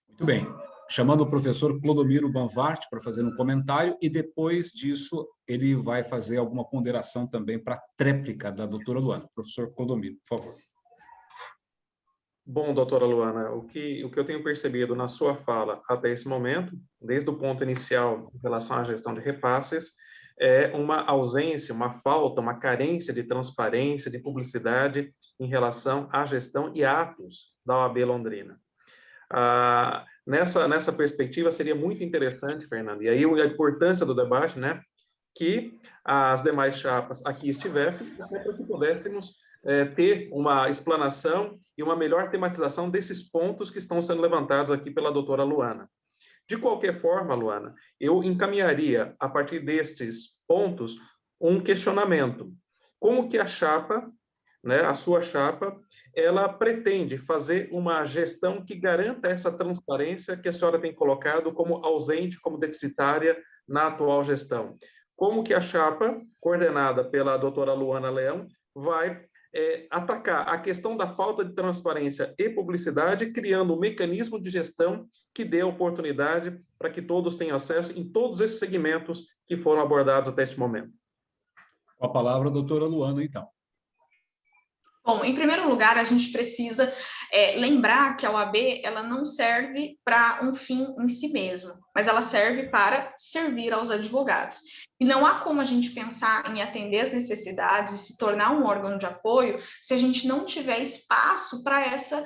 Muito bem. Chamando o professor Clodomiro Banvart para fazer um comentário, e depois disso ele vai fazer alguma ponderação também para a tréplica da doutora Luana. Professor Clodomiro, por favor. Bom, doutora Luana, o que eu tenho percebido na sua fala até esse momento, desde o ponto inicial em relação à gestão de repasses, é uma ausência, uma falta, uma carência de transparência, de publicidade em relação à gestão e atos da OAB Londrina. Nessa perspectiva, seria muito interessante, Fernando, e aí a importância do debate, né, que as demais chapas aqui estivessem, até para que pudéssemos ter uma explanação e uma melhor tematização desses pontos que estão sendo levantados aqui pela doutora Luana. De qualquer forma, Luana, eu encaminharia, a partir destes pontos, um questionamento. Como que a chapa, né, a sua chapa, ela pretende fazer uma gestão que garanta essa transparência que a senhora tem colocado como ausente, como deficitária na atual gestão? Como que a chapa, coordenada pela doutora Luana Leão, vai atacar a questão da falta de transparência e publicidade, criando um mecanismo de gestão que dê oportunidade para que todos tenham acesso em todos esses segmentos que foram abordados até este momento? Com a palavra, a doutora Luana, então. Bom, em primeiro lugar, a gente precisa lembrar que a OAB ela não serve para um fim em si mesmo, mas ela serve para servir aos advogados. E não há como a gente pensar em atender as necessidades e se tornar um órgão de apoio se a gente não tiver espaço para essa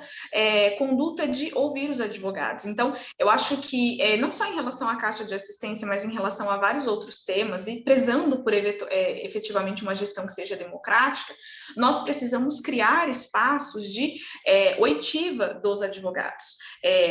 conduta de ouvir os advogados. Então, eu acho que, não só em relação à Caixa de Assistência, mas em relação a vários outros temas, e prezando por efetivamente uma gestão que seja democrática, nós precisamos criar espaços de oitiva dos advogados.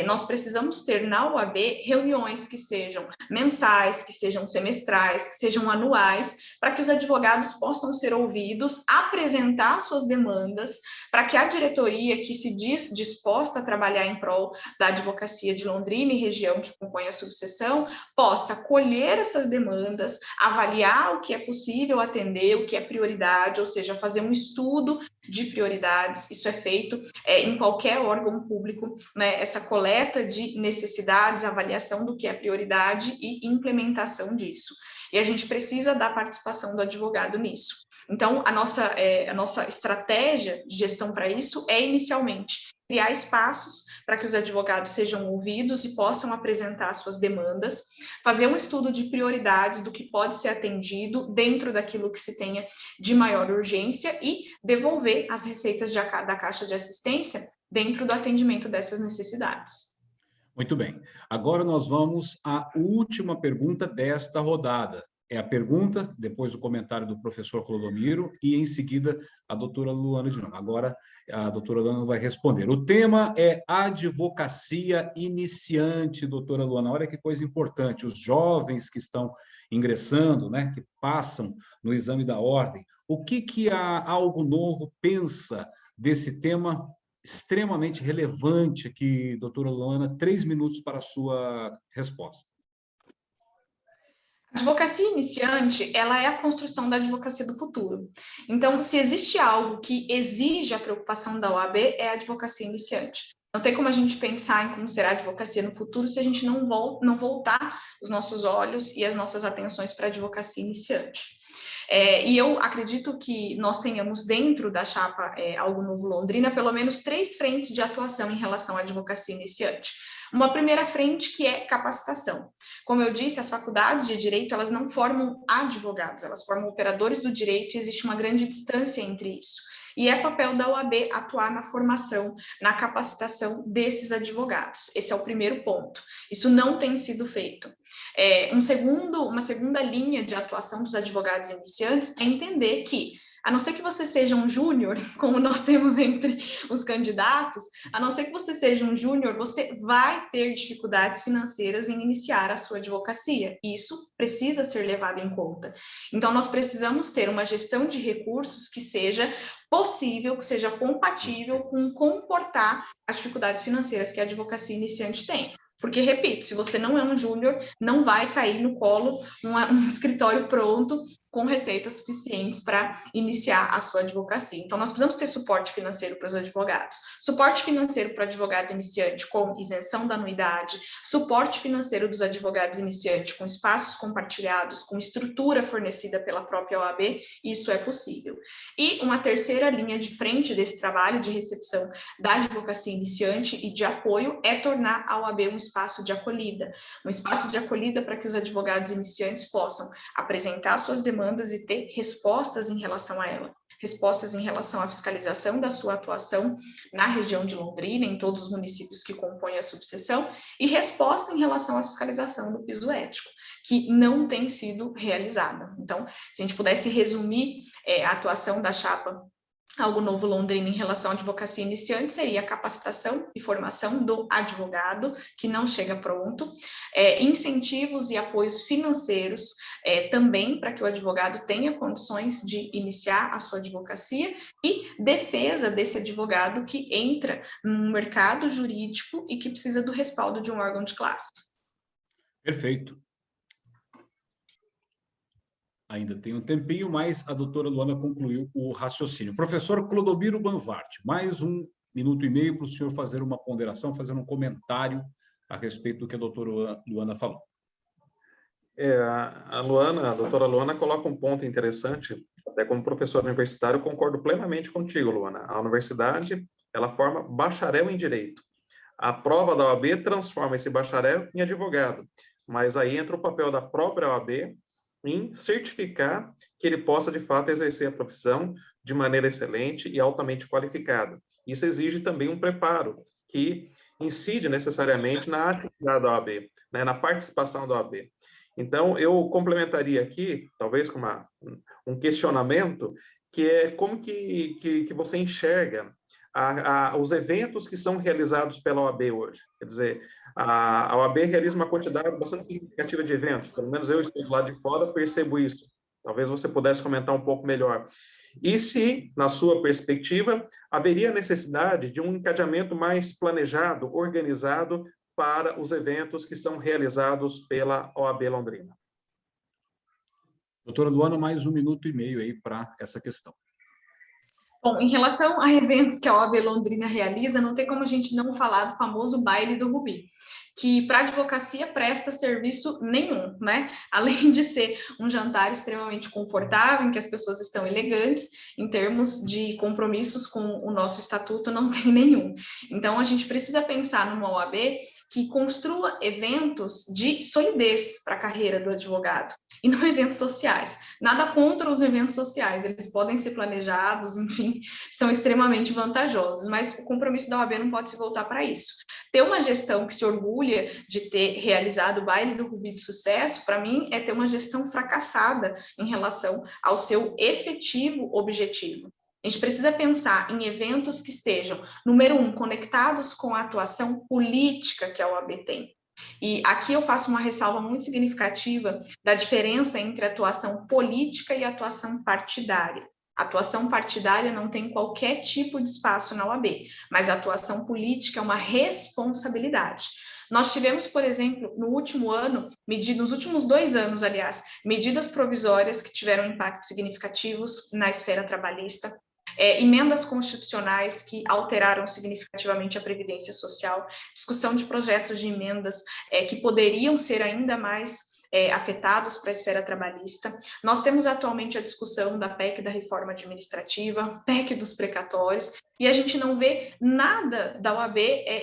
Nós precisamos ter na OAB reuniões que sejam mensais, que sejam semestrais, que sejam anuais, para que os advogados possam ser ouvidos, apresentar suas demandas, para que a diretoria que se diz disposta a trabalhar em prol da advocacia de Londrina e região que compõe a subseção, possa colher essas demandas, avaliar o que é possível atender, o que é prioridade, ou seja, fazer um estudo de prioridades. Isso é feito em qualquer órgão público, né? Essa coleta de necessidades, avaliação do que é prioridade e implementação disso. E a gente precisa da participação do advogado nisso. Então, a nossa estratégia de gestão para isso é, inicialmente, criar espaços para que os advogados sejam ouvidos e possam apresentar suas demandas, fazer um estudo de prioridades do que pode ser atendido dentro daquilo que se tenha de maior urgência e devolver as receitas da Caixa de Assistência dentro do atendimento dessas necessidades. Muito bem. Agora nós vamos à última pergunta desta rodada. É a pergunta, depois o comentário do professor Clodomiro e, em seguida, a doutora Luana de novo. Agora, a doutora Luana vai responder. O tema é advocacia iniciante, doutora Luana. Olha que coisa importante. Os jovens que estão ingressando, né, que passam no exame da ordem. O que a Algo Novo pensa desse tema extremamente relevante aqui, doutora Luana? 3 minutos para a sua resposta. A advocacia iniciante, ela é a construção da advocacia do futuro. Então, se existe algo que exige a preocupação da OAB, é a advocacia iniciante. Não tem como a gente pensar em como será a advocacia no futuro se a gente não voltar os nossos olhos e as nossas atenções para a advocacia iniciante. E eu acredito que nós tenhamos dentro da chapa Algo Novo Londrina pelo menos 3 frentes de atuação em relação à advocacia iniciante. Uma primeira frente que é capacitação. Como eu disse, as faculdades de direito, elas não formam advogados, elas formam operadores do direito e existe uma grande distância entre isso. E é papel da OAB atuar na formação, na capacitação desses advogados. Esse é o primeiro ponto. Isso não tem sido feito. Uma segunda linha de atuação dos advogados iniciantes é entender que, a não ser que você seja um júnior, como nós temos entre os candidatos, a não ser que você seja um júnior, você vai ter dificuldades financeiras em iniciar a sua advocacia. Isso precisa ser levado em conta. Então, nós precisamos ter uma gestão de recursos que seja possível, que seja compatível com comportar as dificuldades financeiras que a advocacia iniciante tem. Porque, repito, se você não é um júnior, não vai cair no colo um escritório pronto com receitas suficientes para iniciar a sua advocacia. Então, nós precisamos ter suporte financeiro para os advogados. Suporte financeiro para o advogado iniciante com isenção da anuidade, suporte financeiro dos advogados iniciantes com espaços compartilhados, com estrutura fornecida pela própria OAB, isso é possível. E uma terceira linha de frente desse trabalho de recepção da advocacia iniciante e de apoio é tornar a OAB um espaço de acolhida para que os advogados iniciantes possam apresentar suas demandas e ter respostas em relação a ela. Respostas em relação à fiscalização da sua atuação na região de Londrina, em todos os municípios que compõem a subseção, e resposta em relação à fiscalização do piso ético, que não tem sido realizada. Então, se a gente pudesse resumir a atuação da chapa Algo novo Londrina em relação à advocacia iniciante seria a capacitação e formação do advogado, que não chega pronto, incentivos e apoios financeiros também para que o advogado tenha condições de iniciar a sua advocacia e defesa desse advogado que entra no mercado jurídico e que precisa do respaldo de um órgão de classe. Perfeito. Ainda tem um tempinho, mas a doutora Luana concluiu o raciocínio. Professor Clodomiro Banvart, mais 1 minuto e meio para o senhor fazer uma ponderação, fazer um comentário a respeito do que a doutora Luana falou. A doutora Luana coloca um ponto interessante, até como professor universitário, eu concordo plenamente contigo, Luana. A universidade, ela forma bacharel em direito. A prova da OAB transforma esse bacharel em advogado, mas aí entra o papel da própria OAB em certificar que ele possa, de fato, exercer a profissão de maneira excelente e altamente qualificada. Isso exige também um preparo, que incide necessariamente na atividade da OAB, né, na participação da OAB. Então, eu complementaria aqui, talvez com um questionamento, que é como que você enxerga os eventos que são realizados pela OAB hoje. Quer dizer, a OAB realiza uma quantidade bastante significativa de eventos, pelo menos eu estou lá de fora, percebo isso. Talvez você pudesse comentar um pouco melhor. E se, na sua perspectiva, haveria necessidade de um encadeamento mais planejado, organizado, para os eventos que são realizados pela OAB Londrina? Doutora Luana, mais 1 minuto e meio aí para essa questão. Bom, em relação a eventos que a OAB Londrina realiza, não tem como a gente não falar do famoso Baile do Rubi, que para a advocacia presta serviço nenhum, né? Além de ser um jantar extremamente confortável, em que as pessoas estão elegantes, em termos de compromissos com o nosso estatuto, não tem nenhum. Então, a gente precisa pensar numa OAB que construa eventos de solidez para a carreira do advogado, e não eventos sociais. Nada contra os eventos sociais, eles podem ser planejados, enfim, são extremamente vantajosos, mas o compromisso da OAB não pode se voltar para isso. Ter uma gestão que se orgulha de ter realizado o Baile do Rubi de sucesso, para mim, é ter uma gestão fracassada em relação ao seu efetivo objetivo. A gente precisa pensar em eventos que estejam, número 1, conectados com a atuação política que a OAB tem. E aqui eu faço uma ressalva muito significativa da diferença entre atuação política e atuação partidária. A atuação partidária não tem qualquer tipo de espaço na OAB, mas a atuação política é uma responsabilidade. Nós tivemos, por exemplo, no último ano, nos últimos 2 anos, aliás, medidas provisórias que tiveram impactos significativos na esfera trabalhista, emendas constitucionais que alteraram significativamente a Previdência Social, discussão de projetos de emendas que poderiam ser ainda mais afetados para a esfera trabalhista. Nós temos atualmente a discussão da PEC da reforma administrativa, PEC dos precatórios, e a gente não vê nada da OAB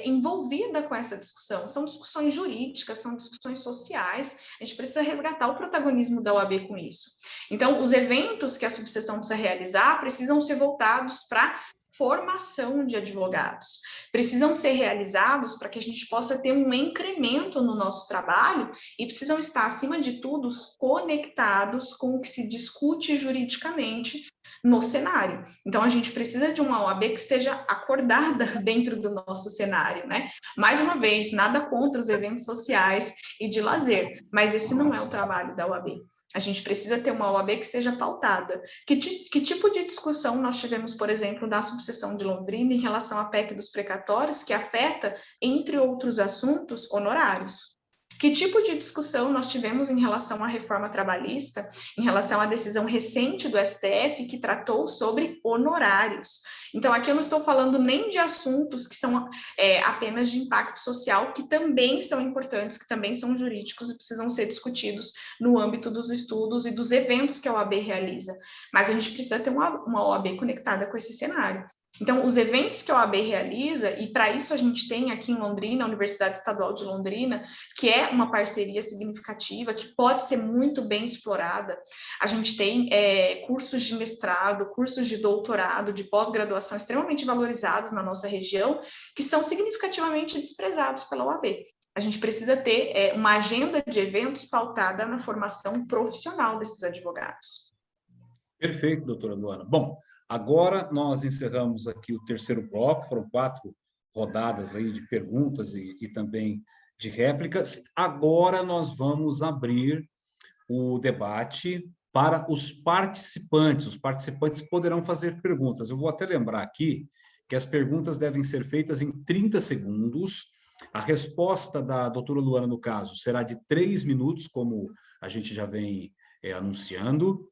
envolvida com essa discussão. São discussões jurídicas, são discussões sociais, a gente precisa resgatar o protagonismo da OAB com isso. Então, os eventos que a subseção precisa realizar precisam ser voltados para formação de advogados, precisam ser realizados para que a gente possa ter um incremento no nosso trabalho e precisam estar, acima de tudo, conectados com o que se discute juridicamente no cenário. Então, a gente precisa de uma OAB que esteja acordada dentro do nosso cenário, né? Mais uma vez, nada contra os eventos sociais e de lazer, mas esse não é o trabalho da OAB. A gente precisa ter uma OAB que esteja pautada. Que tipo de discussão nós tivemos, por exemplo, na subseção de Londrina em relação à PEC dos precatórios, que afeta, entre outros assuntos, honorários? Que tipo de discussão nós tivemos em relação à reforma trabalhista, em relação à decisão recente do STF que tratou sobre honorários? Então, aqui eu não estou falando nem de assuntos que são apenas de impacto social, que também são importantes, que também são jurídicos e precisam ser discutidos no âmbito dos estudos e dos eventos que a OAB realiza. Mas a gente precisa ter uma OAB conectada com esse cenário. Então, os eventos que a OAB realiza, e para isso a gente tem aqui em Londrina, a Universidade Estadual de Londrina, que é uma parceria significativa, que pode ser muito bem explorada. A gente tem cursos de mestrado, cursos de doutorado, de pós-graduação extremamente valorizados na nossa região, que são significativamente desprezados pela OAB. A gente precisa ter uma agenda de eventos pautada na formação profissional desses advogados. Perfeito, doutora Luana. Bom, Agora, nós encerramos aqui o terceiro bloco, foram 4 rodadas aí de perguntas e também de réplicas. Agora, nós vamos abrir o debate para os participantes. Os participantes poderão fazer perguntas. Eu vou até lembrar aqui que as perguntas devem ser feitas em 30 segundos. A resposta da doutora Luana, no caso, será de 3 minutos, como a gente já vem anunciando.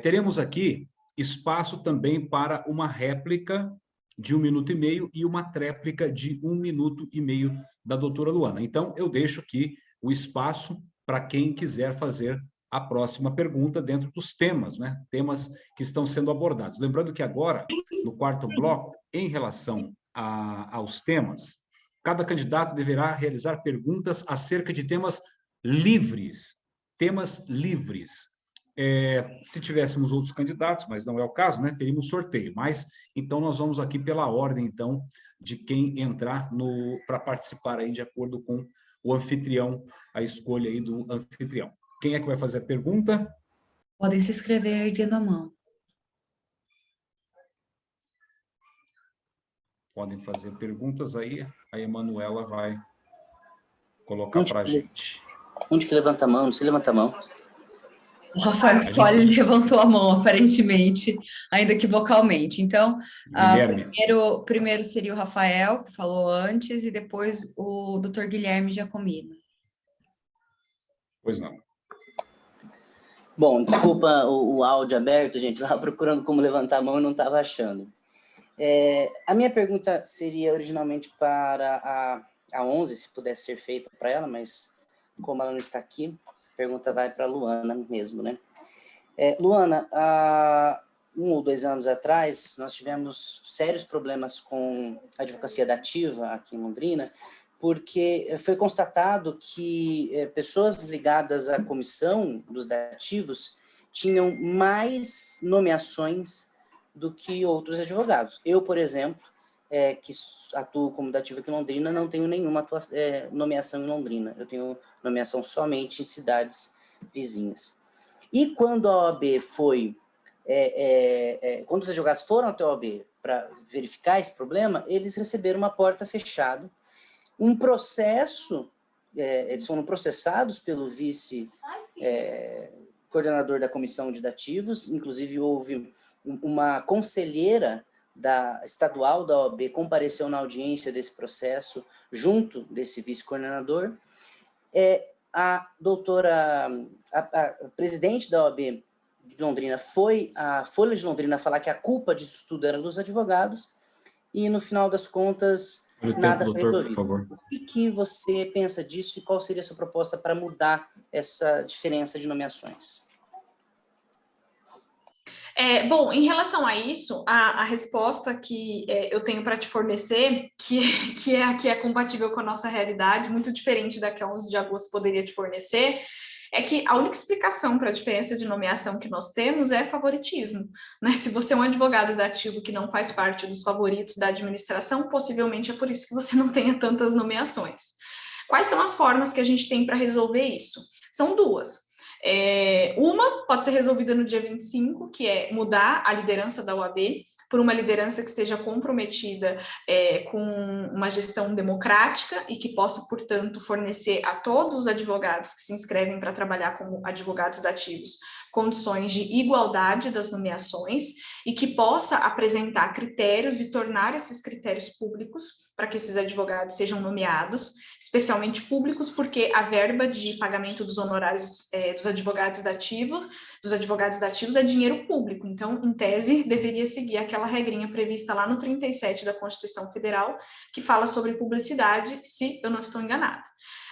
Teremos aqui espaço também para uma réplica de 1 minuto e meio e uma tréplica de 1 minuto e meio da doutora Luana. Então, eu deixo aqui o espaço para quem quiser fazer a próxima pergunta dentro dos temas, né? Temas que estão sendo abordados. Lembrando que agora, no quarto bloco, em relação aos temas, cada candidato deverá realizar perguntas acerca de temas livres. Temas livres. Se tivéssemos outros candidatos, mas não é o caso, né? Teríamos sorteio. Mas, então, nós vamos aqui pela ordem, então, de quem entrar para participar aí de acordo com o anfitrião, a escolha aí do anfitrião. Quem é que vai fazer a pergunta? Podem se inscrever erguendo a mão. Podem fazer perguntas aí, a Emanuela vai colocar para a gente. Onde que levanta a mão? Não se levanta a mão. O Rafael Nicole levantou a mão, aparentemente, ainda que vocalmente. Então, primeiro seria o Rafael, que falou antes, e depois o doutor Guilherme Giacomino. Pois não. Bom, desculpa o áudio aberto, gente. Estava procurando como levantar a mão e não estava achando. A minha pergunta seria originalmente para a 11, se pudesse ser feita para ela, mas como ela não está aqui, a pergunta vai para a Luana mesmo, né? Luana, há 1 ou 2 anos atrás, nós tivemos sérios problemas com a advocacia dativa aqui em Londrina, porque foi constatado que pessoas ligadas à comissão dos dativos tinham mais nomeações do que outros advogados. Eu, por exemplo, que atuo como dativo aqui em Londrina, não tenho nenhuma nomeação em Londrina. Eu tenho nomeação somente em cidades vizinhas. E quando a OAB foi... quando os advogados foram até a OAB para verificar esse problema, eles receberam uma porta fechada, um processo, eles foram processados pelo vice-coordenador da comissão de dativos, inclusive houve uma conselheira estadual da OAB compareceu na audiência desse processo, junto desse vice-coordenador. A presidente da OAB de Londrina foi à Folha de Londrina falar que a culpa disso tudo era dos advogados, e no final das contas, nada foi resolvido. Por favor. O que você pensa disso e qual seria a sua proposta para mudar essa diferença de nomeações? Bom, em relação a isso, a resposta que eu tenho para te fornecer, que é compatível com a nossa realidade, muito diferente da que a 11 de agosto poderia te fornecer, é que a única explicação para a diferença de nomeação que nós temos é favoritismo, né? Se você é um advogado dativo que não faz parte dos favoritos da administração, possivelmente é por isso que você não tenha tantas nomeações. Quais são as formas que a gente tem para resolver isso? São 2. Uma pode ser resolvida no dia 25, que é mudar a liderança da OAB por uma liderança que esteja comprometida com uma gestão democrática e que possa, portanto, fornecer a todos os advogados que se inscrevem para trabalhar como advogados dativos condições de igualdade das nomeações e que possa apresentar critérios e tornar esses critérios públicos para que esses advogados sejam nomeados, especialmente públicos, porque a verba de pagamento dos honorários dos advogados dativos é dinheiro público. Então, em tese, deveria seguir aquela regrinha prevista lá no 37 da Constituição Federal, que fala sobre publicidade, se eu não estou enganada.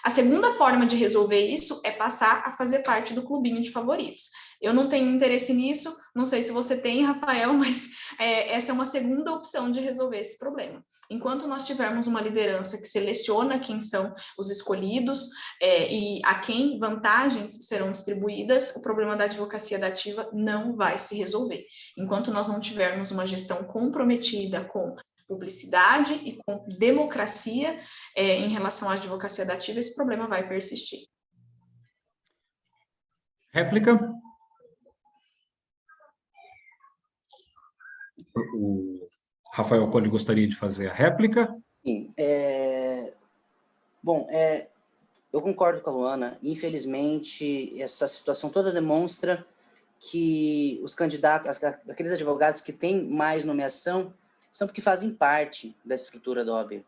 A segunda forma de resolver isso é passar a fazer parte do clubinho de favoritos. Eu não tenho interesse nisso, não sei se você tem, Rafael, mas essa é uma segunda opção de resolver esse problema. Enquanto nós tivermos uma liderança que seleciona quem são os escolhidos e a quem vantagens serão distribuídas, o problema da advocacia dativa não vai se resolver. Enquanto nós não tivermos uma gestão comprometida com publicidade e com democracia em relação à advocacia dativa, esse problema vai persistir. Réplica? o Rafael Colli gostaria de fazer a réplica. Sim, bom, eu concordo com a Luana. Infelizmente, essa situação toda demonstra que os candidatos, aqueles advogados que têm mais nomeação, são porque fazem parte da estrutura da OAB.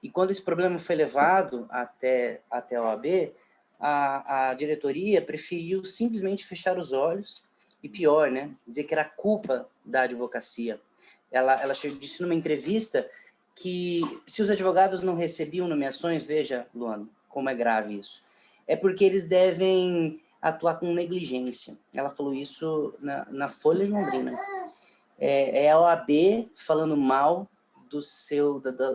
E quando esse problema foi levado até a OAB, a diretoria preferiu simplesmente fechar os olhos e, pior, né, dizer que era culpa da advocacia. Ela disse numa entrevista que se os advogados não recebiam nomeações, veja, Luana, como é grave isso, é porque eles devem atuar com negligência. Ela falou isso na Folha de Londrina. É a OAB falando mal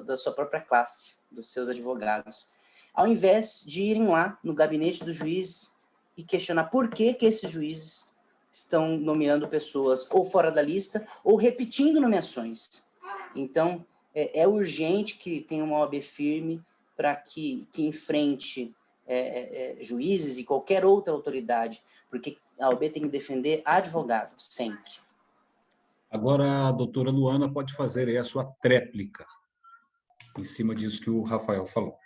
da sua própria classe, dos seus advogados, ao invés de irem lá no gabinete do juiz e questionar por que esses juízes estão nomeando pessoas ou fora da lista ou repetindo nomeações. Então, é urgente que tenha uma OAB firme para que enfrente juízes e qualquer outra autoridade, porque a OAB tem que defender advogados, sempre. Agora, a doutora Luana pode fazer aí a sua tréplica, em cima disso que o Rafael falou.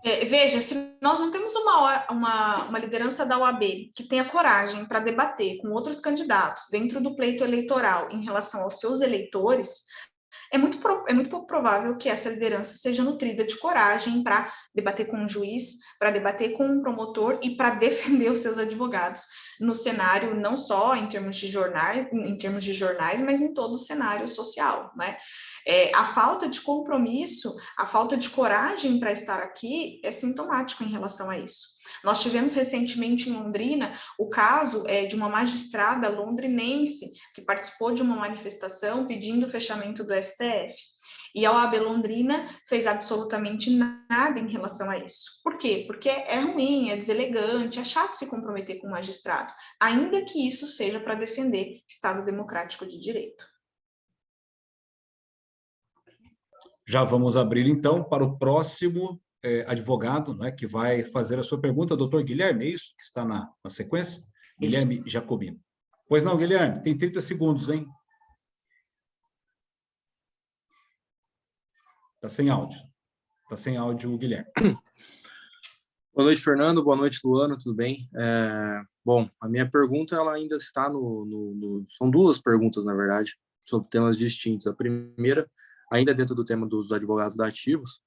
Veja, se nós não temos uma liderança da OAB que tenha coragem para debater com outros candidatos dentro do pleito eleitoral em relação aos seus eleitores, é muito pouco provável que essa liderança seja nutrida de coragem para debater com um juiz, para debater com um promotor e para defender os seus advogados no cenário, não só em termos de jornais, mas em todo o cenário social, né? A falta de compromisso, a falta de coragem para estar aqui é sintomático em relação a isso. Nós tivemos recentemente em Londrina o caso de uma magistrada londrinense que participou de uma manifestação pedindo o fechamento do STF. E a OAB Londrina fez absolutamente nada em relação a isso. Por quê? Porque é ruim, é deselegante, é chato se comprometer com o magistrado, ainda que isso seja para defender Estado democrático de direito. Já vamos abrir, então, para o próximo advogado, né, que vai fazer a sua pergunta, doutor Guilherme, é isso que está na sequência? Isso. Guilherme Jacobino. Pois não, Guilherme, tem 30 segundos, hein? Está sem áudio. Está sem áudio, Guilherme. Boa noite, Fernando. Boa noite, Luana. Tudo bem? Bom, a minha pergunta ela ainda está São duas perguntas, na verdade, sobre temas distintos. A primeira, ainda dentro do tema dos advogados dativos,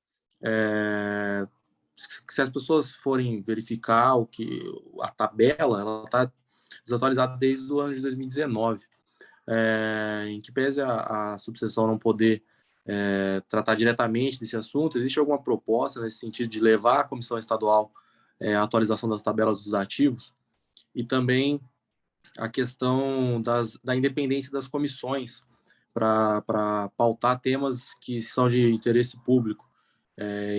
se as pessoas forem verificar a tabela, ela está desatualizada desde o ano de 2019, em que pese a subseção não poder tratar diretamente desse assunto, existe alguma proposta nesse sentido de levar à Comissão Estadual a atualização das tabelas dos ativos e também a questão da independência das comissões para pautar temas que são de interesse público,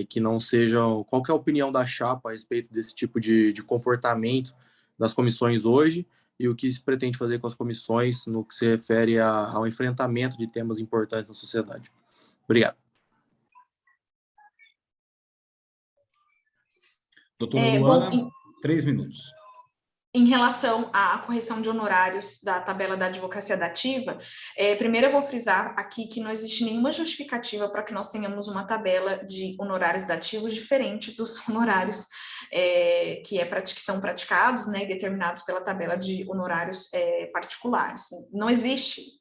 que não sejam... Qual que é a opinião da chapa a respeito desse tipo de comportamento das comissões hoje e o que se pretende fazer com as comissões no que se refere ao enfrentamento de temas importantes na sociedade? Obrigado. Doutora Luana, 3 minutos. Em relação à correção de honorários da tabela da advocacia dativa, primeiro eu vou frisar aqui que não existe nenhuma justificativa para que nós tenhamos uma tabela de honorários dativos diferente dos honorários que são praticados, né, e determinados pela tabela de honorários particulares. Não existe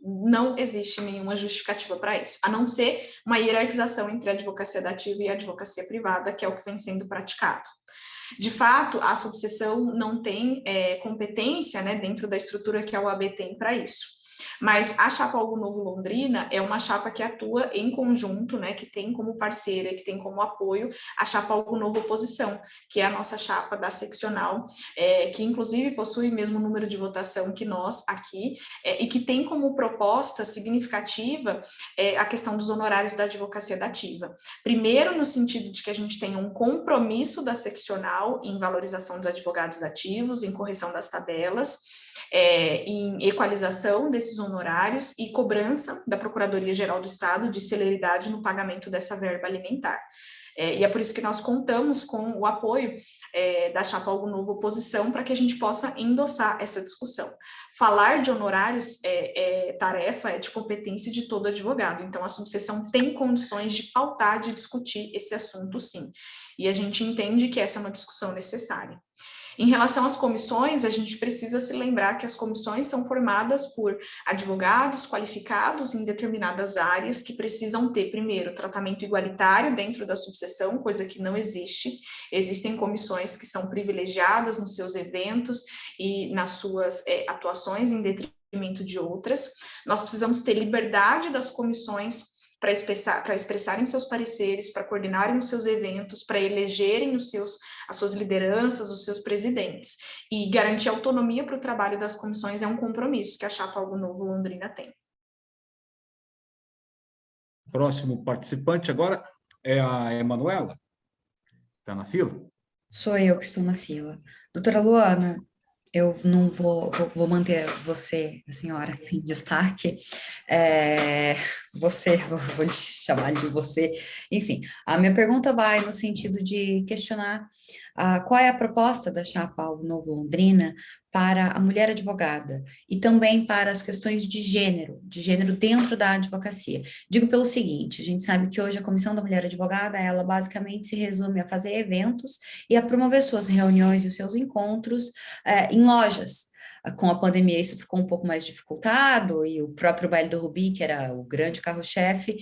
nenhuma justificativa para isso, a não ser uma hierarquização entre a advocacia dativa e a advocacia privada, que é o que vem sendo praticado. De fato, a subseção não tem competência, né, dentro da estrutura que a OAB tem para isso. Mas a chapa Algo Novo Londrina é uma chapa que atua em conjunto, né, que tem como parceira, que tem como apoio a chapa Algo Novo Oposição, que é a nossa chapa da seccional, que inclusive possui o mesmo número de votação que nós aqui, e que tem como proposta significativa a questão dos honorários da advocacia dativa. Primeiro, no sentido de que a gente tenha um compromisso da seccional em valorização dos advogados dativos, em correção das tabelas, em equalização desses honorários e cobrança da Procuradoria-Geral do Estado de celeridade no pagamento dessa verba alimentar. E é por isso que nós contamos com o apoio da Chapa Algo Novo Oposição, para que a gente possa endossar essa discussão. Falar de honorários é de competência de todo advogado, então a subseção tem condições de pautar, de discutir esse assunto, sim. E a gente entende que essa é uma discussão necessária. Em relação às comissões, a gente precisa se lembrar que as comissões são formadas por advogados qualificados em determinadas áreas que precisam ter, primeiro, tratamento igualitário dentro da subseção, coisa que não existe. Existem comissões que são privilegiadas nos seus eventos e nas suas atuações em detrimento de outras. Nós precisamos ter liberdade das comissões para expressarem seus pareceres, para coordenarem os seus eventos, para elegerem as suas lideranças, os seus presidentes. E garantir autonomia para o trabalho das comissões é um compromisso que a Chapa Algo Novo Londrina tem. Próximo participante agora é a Emanuela. Está na fila? Sou eu que estou na fila. Doutora Luana, eu não vou manter você, a senhora, em destaque. Vou chamar de você. Enfim, a minha pergunta vai no sentido de questionar qual é a proposta da Chapa Algo Novo Londrina para a mulher advogada e também para as questões de gênero dentro da advocacia. Digo pelo seguinte, a gente sabe que hoje a Comissão da Mulher Advogada, ela basicamente se resume a fazer eventos e a promover suas reuniões e os seus encontros em lojas. Com a pandemia isso ficou um pouco mais dificultado e o próprio Baile do Rubi, que era o grande carro-chefe,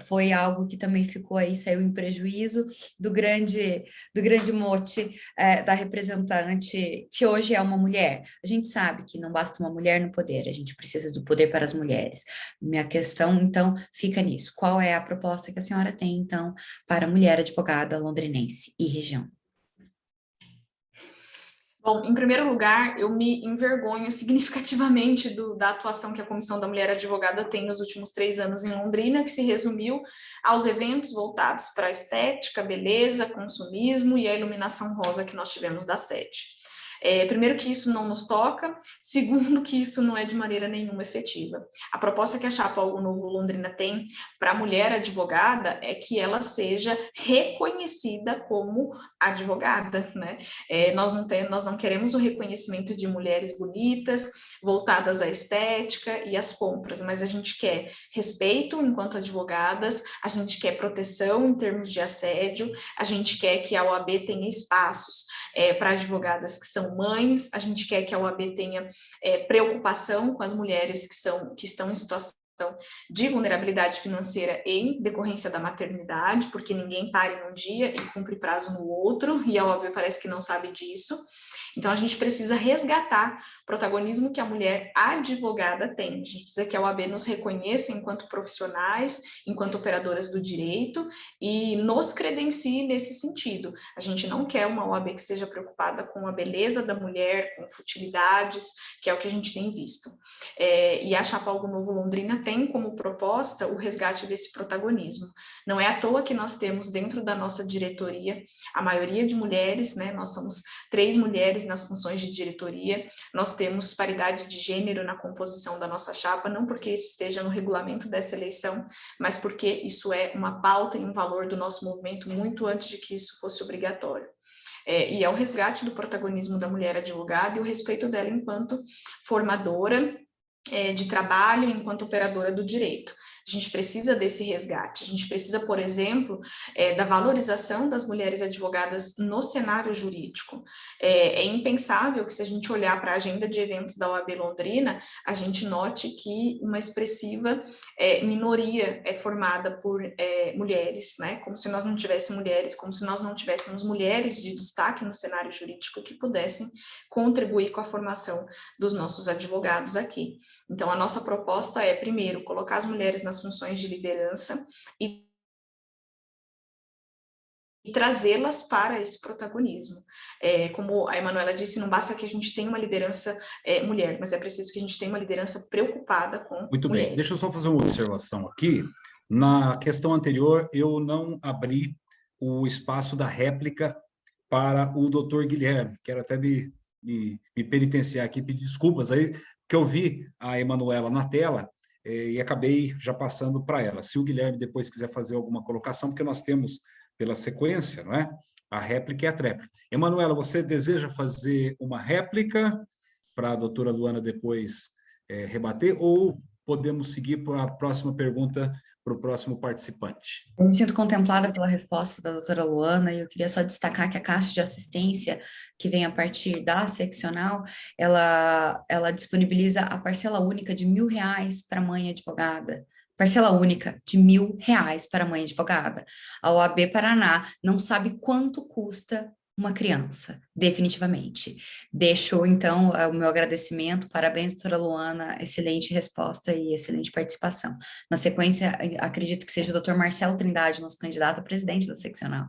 foi algo que também ficou aí, saiu em prejuízo do grande mote da representante, que hoje é uma mulher. A gente sabe que não basta uma mulher no poder, a gente precisa do poder para as mulheres. Minha questão, então, fica nisso. Qual é a proposta que a senhora tem, então, para a mulher advogada londrinense e região? Bom, em primeiro lugar, eu me envergonho significativamente da atuação que a Comissão da Mulher Advogada tem nos últimos 3 anos em Londrina, que se resumiu aos eventos voltados para a estética, beleza, consumismo e a iluminação rosa que nós tivemos da sede. Primeiro que isso não nos toca, segundo que isso não é de maneira nenhuma efetiva. A proposta que a Chapa Algo Novo Londrina tem para a mulher advogada é que ela seja reconhecida como advogada, né? Nós não queremos o reconhecimento de mulheres bonitas, voltadas à estética e às compras, mas a gente quer respeito enquanto advogadas, a gente quer proteção em termos de assédio, a gente quer que a OAB tenha espaços para advogadas que são mães, a gente quer que a OAB tenha preocupação com as mulheres que estão em situação de vulnerabilidade financeira em decorrência da maternidade, porque ninguém pare num dia e cumpre prazo no outro, e a OAB parece que não sabe disso. Então, a gente precisa resgatar o protagonismo que a mulher advogada tem. A gente precisa que a OAB nos reconheça enquanto profissionais, enquanto operadoras do direito e nos credencie nesse sentido. A gente não quer uma OAB que seja preocupada com a beleza da mulher, com futilidades, que é o que a gente tem visto. E a Chapa Algo Novo Londrina tem como proposta o resgate desse protagonismo. Não é à toa que nós temos dentro da nossa diretoria a maioria de mulheres, né? Nós somos 3 mulheres nas funções de diretoria, nós temos paridade de gênero na composição da nossa chapa, não porque isso esteja no regulamento dessa eleição, mas porque isso é uma pauta e um valor do nosso movimento muito antes de que isso fosse obrigatório. E é o resgate do protagonismo da mulher advogada e o respeito dela enquanto formadora de trabalho, enquanto operadora do direito. A gente precisa desse resgate, a gente precisa, por exemplo, da valorização das mulheres advogadas no cenário jurídico. É impensável que, se a gente olhar para a agenda de eventos da OAB Londrina, a gente note que uma expressiva minoria é formada por mulheres, né? Como se nós não tivéssemos mulheres, como se nós não tivéssemos mulheres de destaque no cenário jurídico que pudessem contribuir com a formação dos nossos advogados aqui. Então, a nossa proposta é, primeiro, colocar as mulheres nas funções de liderança e trazê-las para esse protagonismo. Como a Emanuela disse, não basta que a gente tenha uma liderança mulher, mas é preciso que a gente tenha uma liderança preocupada com Muito mulheres. bem, deixa eu só fazer uma observação aqui. Na questão anterior, eu não abri o espaço da réplica para o doutor Guilherme. Quero até me penitenciar aqui, pedir desculpas aí, que eu vi a Emanuela na tela e acabei já passando para ela. Se o Guilherme depois quiser fazer alguma colocação, porque nós temos pela sequência, não é? A réplica e a tréplica. Emanuela, você deseja fazer uma réplica para a doutora Luana depois rebater, ou podemos seguir para a próxima pergunta para o próximo participante? Eu me sinto contemplada pela resposta da doutora Luana, e eu queria só destacar que a Caixa de Assistência, que vem a partir da seccional, ela disponibiliza a parcela única de R$1.000 para a mãe advogada. Parcela única de R$1.000 para a mãe advogada. A OAB Paraná não sabe quanto custa uma criança, definitivamente. Deixo, então, o meu agradecimento, parabéns, doutora Luana, excelente resposta e excelente participação. Na sequência, acredito que seja o doutor Marcelo Trindade, nosso candidato a presidente da seccional.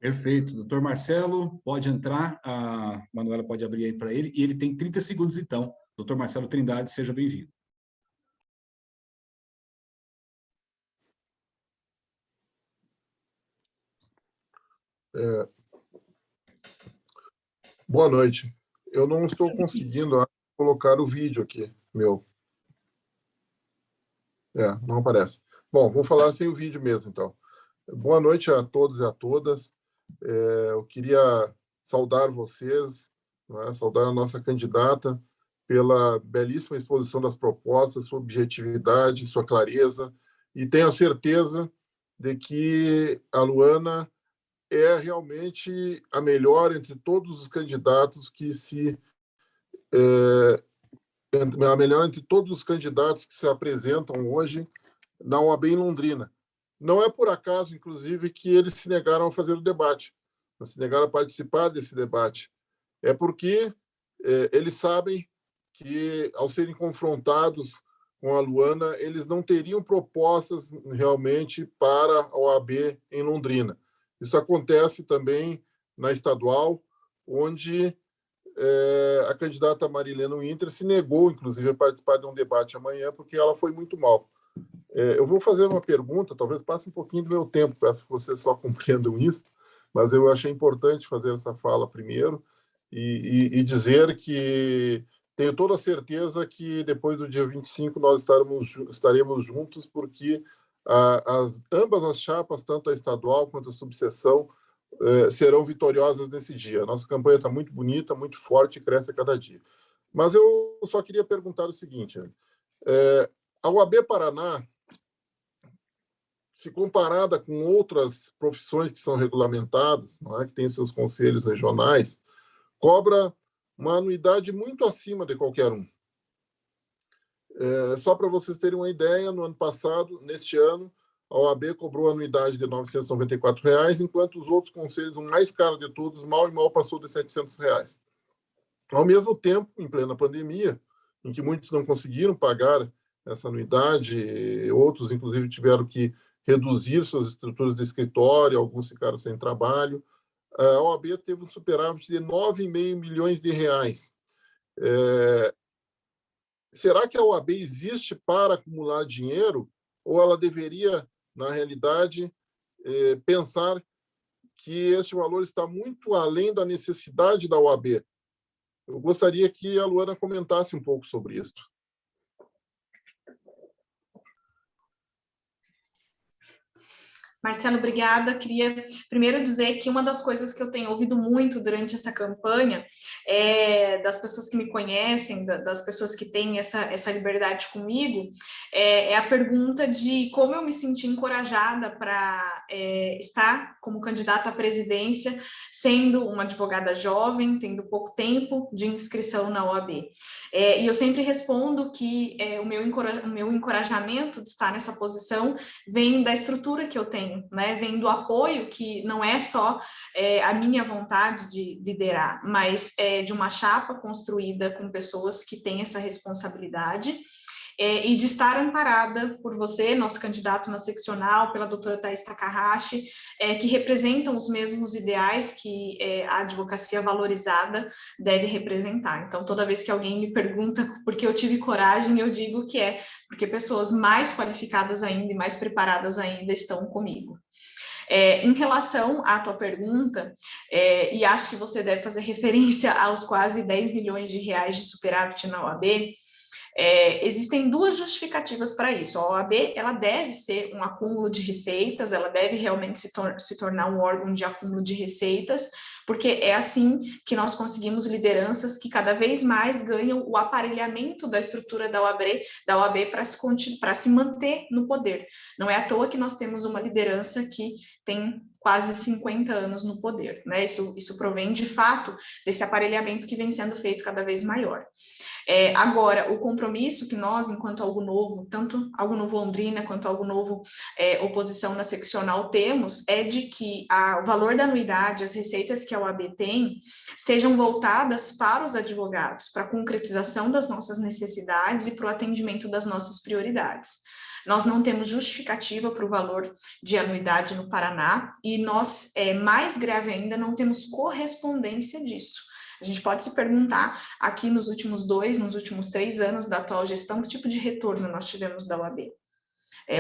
Perfeito. Doutor Marcelo, pode entrar, a Manuela pode abrir aí para ele, e ele tem 30 segundos, então. Doutor Marcelo Trindade, seja bem-vindo. Boa noite. Eu não estou conseguindo colocar o vídeo aqui, meu. Não aparece. Bom, vou falar sem o vídeo mesmo, então. Boa noite a todos e a todas. Eu queria saudar vocês, saudar a nossa candidata pela belíssima exposição das propostas, sua objetividade, sua clareza, e tenho a certeza de que a Luana é realmente a melhor entre todos os candidatos a melhor entre todos os candidatos que se apresentam hoje na OAB em Londrina. Não é por acaso, inclusive, que eles se negaram a fazer o debate, se negaram a participar desse debate. É porque eles sabem que, ao serem confrontados com a Luana, eles não teriam propostas realmente para a OAB em Londrina. Isso acontece também na estadual, onde a candidata Marilena Winter se negou, inclusive, a participar de um debate amanhã, porque ela foi muito mal. Eu vou fazer uma pergunta, talvez passe um pouquinho do meu tempo, peço que vocês só compreendam isso, mas eu achei importante fazer essa fala primeiro e dizer que tenho toda a certeza que depois do dia 25 nós estaremos juntos, porque ambas as chapas, tanto a estadual quanto a subseção, serão vitoriosas nesse dia. A nossa campanha está muito bonita, muito forte e cresce a cada dia. Mas eu só queria perguntar o seguinte, a OAB Paraná, se comparada com outras profissões que são regulamentadas, que têm seus conselhos regionais, cobra uma anuidade muito acima de qualquer um. Só para vocês terem uma ideia, no ano passado, neste ano, a OAB cobrou a anuidade de R$ 994, enquanto os outros conselhos, o mais caro de todos, mal e mal passou de R$ 700. Ao mesmo tempo, em plena pandemia, em que muitos não conseguiram pagar essa anuidade, outros, inclusive, tiveram que reduzir suas estruturas de escritório, alguns ficaram sem trabalho, a OAB teve um superávit de R$ 9,5 milhões. Será que a OAB existe para acumular dinheiro, ou ela deveria, na realidade, pensar que este valor está muito além da necessidade da OAB? Eu gostaria que a Luana comentasse um pouco sobre isso. Marcelo, obrigada. Queria primeiro dizer que uma das coisas que eu tenho ouvido muito durante essa campanha das pessoas que me conhecem, das pessoas que têm essa liberdade comigo, é a pergunta de como eu me senti encorajada para estar como candidata à presidência, sendo uma advogada jovem, tendo pouco tempo de inscrição na OAB. E eu sempre respondo que o meu encorajamento de estar nessa posição vem da estrutura que eu tenho, vem do apoio, que não é só a minha vontade de liderar, mas de uma chapa construída com pessoas que têm essa responsabilidade, e de estar amparada por você, nosso candidato na seccional, pela doutora Thaís Takahashi, que representam os mesmos ideais que a advocacia valorizada deve representar. Então, toda vez que alguém me pergunta por que eu tive coragem, eu digo que é porque pessoas mais qualificadas ainda e mais preparadas ainda estão comigo. Em relação à tua pergunta, e acho que você deve fazer referência aos quase 10 milhões de reais de superávit na OAB, Existem duas justificativas para isso. A OAB, ela deve ser um acúmulo de receitas, ela deve realmente se tornar um órgão de acúmulo de receitas, porque é assim que nós conseguimos lideranças que cada vez mais ganham o aparelhamento da estrutura da OAB para se manter no poder. Não é à toa que nós temos uma liderança que tem quase 50 anos no poder, né? Isso provém, de fato, desse aparelhamento que vem sendo feito cada vez maior. Agora, o compromisso que nós, enquanto Algo Novo, tanto Algo Novo Londrina quanto Algo Novo Oposição na Seccional, temos é de que o valor da anuidade, as receitas que a OAB tem, sejam voltadas para os advogados, para a concretização das nossas necessidades e para o atendimento das nossas prioridades. Nós não temos justificativa para o valor de anuidade no Paraná e nós, mais grave ainda, não temos correspondência disso. A gente pode se perguntar aqui nos últimos 3 anos da atual gestão, que tipo de retorno nós tivemos da OAB.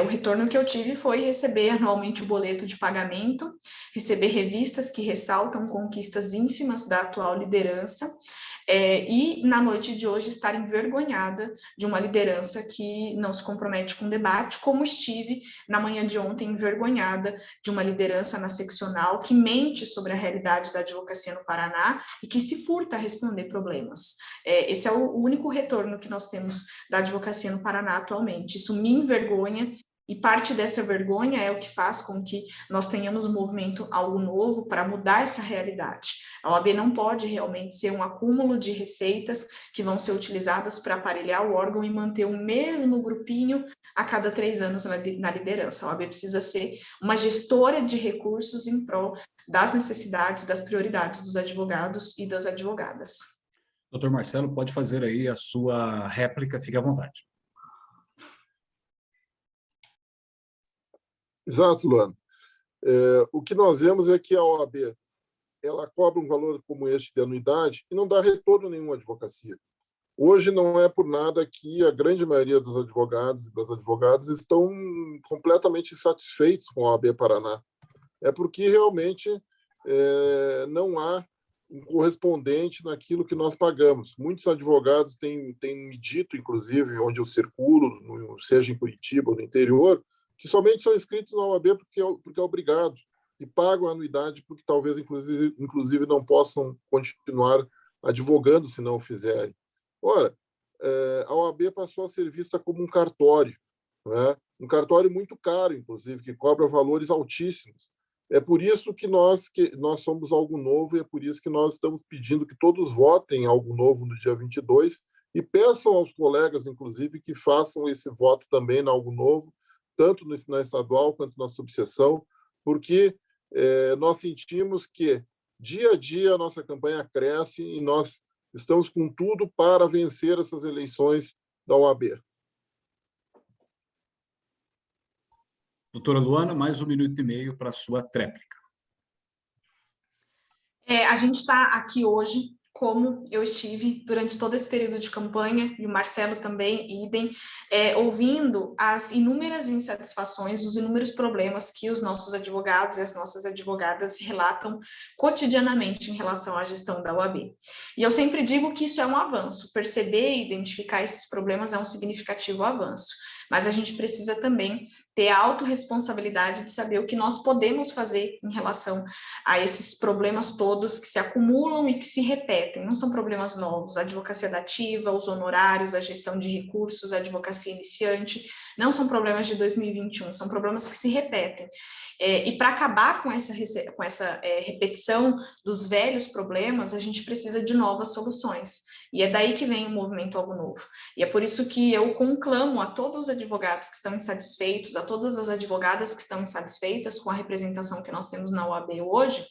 O retorno que eu tive foi receber anualmente o boleto de pagamento, receber revistas que ressaltam conquistas ínfimas da atual liderança, e na noite de hoje estar envergonhada de uma liderança que não se compromete com o debate, como estive na manhã de ontem envergonhada de uma liderança na seccional que mente sobre a realidade da advocacia no Paraná e que se furta a responder problemas. Esse é o único retorno que nós temos da advocacia no Paraná atualmente. Isso me envergonha. E parte dessa vergonha é o que faz com que nós tenhamos um movimento Algo Novo para mudar essa realidade. A OAB não pode realmente ser um acúmulo de receitas que vão ser utilizadas para aparelhar o órgão e manter o mesmo grupinho a cada 3 anos na liderança. A OAB precisa ser uma gestora de recursos em prol das necessidades, das prioridades dos advogados e das advogadas. Doutor Marcelo, pode fazer aí a sua réplica, fique à vontade. Exato, Luana. O que nós vemos é que a OAB ela cobra um valor como este de anuidade e não dá retorno nenhum à advocacia. Hoje não é por nada que a grande maioria dos advogados e das advogadas estão completamente insatisfeitos com a OAB Paraná. É porque realmente não há um correspondente naquilo que nós pagamos. Muitos advogados têm me dito, inclusive, onde eu circulo, seja em Curitiba ou no interior, que somente são inscritos na OAB porque é obrigado, e pagam a anuidade porque talvez, inclusive, não possam continuar advogando se não o fizerem. Ora, a OAB passou a ser vista como um cartório, né? Um cartório muito caro, inclusive, que cobra valores altíssimos. É por isso que nós somos Algo Novo e é por isso que nós estamos pedindo que todos votem Algo Novo no dia 22 e peçam aos colegas, inclusive, que façam esse voto também na Algo Novo, tanto na estadual quanto na subseção, porque nós sentimos que, dia a dia, a nossa campanha cresce e nós estamos com tudo para vencer essas eleições da OAB. Doutora Luana, mais 1 minuto e meio para a sua tréplica. A gente está aqui hoje, como eu estive durante todo esse período de campanha, e o Marcelo também, idem, ouvindo as inúmeras insatisfações, os inúmeros problemas que os nossos advogados e as nossas advogadas relatam cotidianamente em relação à gestão da OAB. E eu sempre digo que isso é um avanço, perceber e identificar esses problemas é um significativo avanço, mas a gente precisa também ter a autorresponsabilidade de saber o que nós podemos fazer em relação a esses problemas todos que se acumulam e que se repetem. Não são problemas novos, a advocacia dativa, os honorários, a gestão de recursos, a advocacia iniciante, não são problemas de 2021, são problemas que se repetem. E para acabar com essa repetição dos velhos problemas, a gente precisa de novas soluções. E é daí que vem o movimento Algo Novo. E é por isso que eu conclamo a todos os advogados que estão insatisfeitos, a todas as advogadas que estão insatisfeitas com a representação que nós temos na OAB hoje,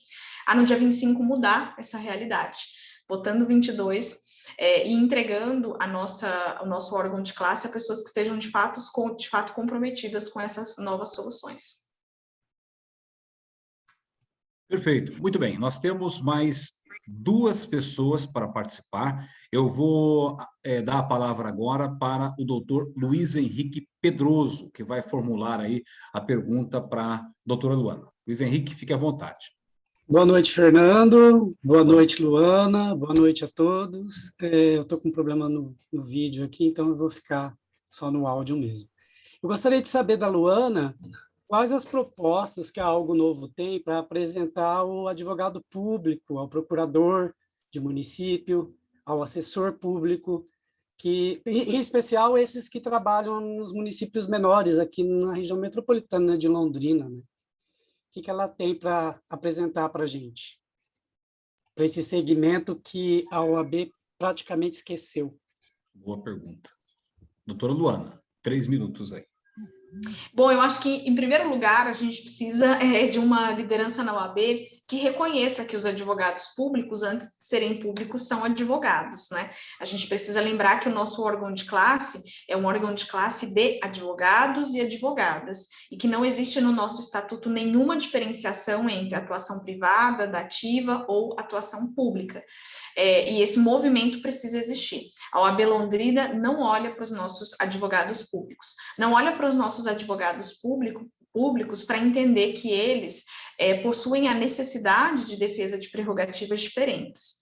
a no dia 25 mudar essa realidade, votando 22 e entregando o nosso órgão de classe a pessoas que estejam de fato comprometidas com essas novas soluções. Perfeito, muito bem. Nós temos mais 2 pessoas para participar. Eu vou dar a palavra agora para o doutor Luiz Henrique Pedroso, que vai formular aí a pergunta para a doutora Luana. Luiz Henrique, fique à vontade. Boa noite, Fernando. Boa noite, Luana. Boa noite a todos. Eu estou com um problema no vídeo aqui, então eu vou ficar só no áudio mesmo. Eu gostaria de saber da Luana quais as propostas que a Algo Novo tem para apresentar ao advogado público, ao procurador de município, ao assessor público, que, em especial esses que trabalham nos municípios menores, aqui na região metropolitana de Londrina, né? O que ela tem para apresentar para a gente, para esse segmento que a OAB praticamente esqueceu? Boa pergunta. Doutora Luana, 3 minutos aí. Bom, eu acho que, em primeiro lugar, a gente precisa de uma liderança na OAB que reconheça que os advogados públicos, antes de serem públicos, são advogados, né? A gente precisa lembrar que o nosso órgão de classe é um órgão de classe de advogados e advogadas, e que não existe no nosso estatuto nenhuma diferenciação entre atuação privada, dativa ou atuação pública. E esse movimento precisa existir. A OAB Londrina não olha para os nossos advogados públicos, não olha para os nossos advogados públicos para entender que eles possuem a necessidade de defesa de prerrogativas diferentes.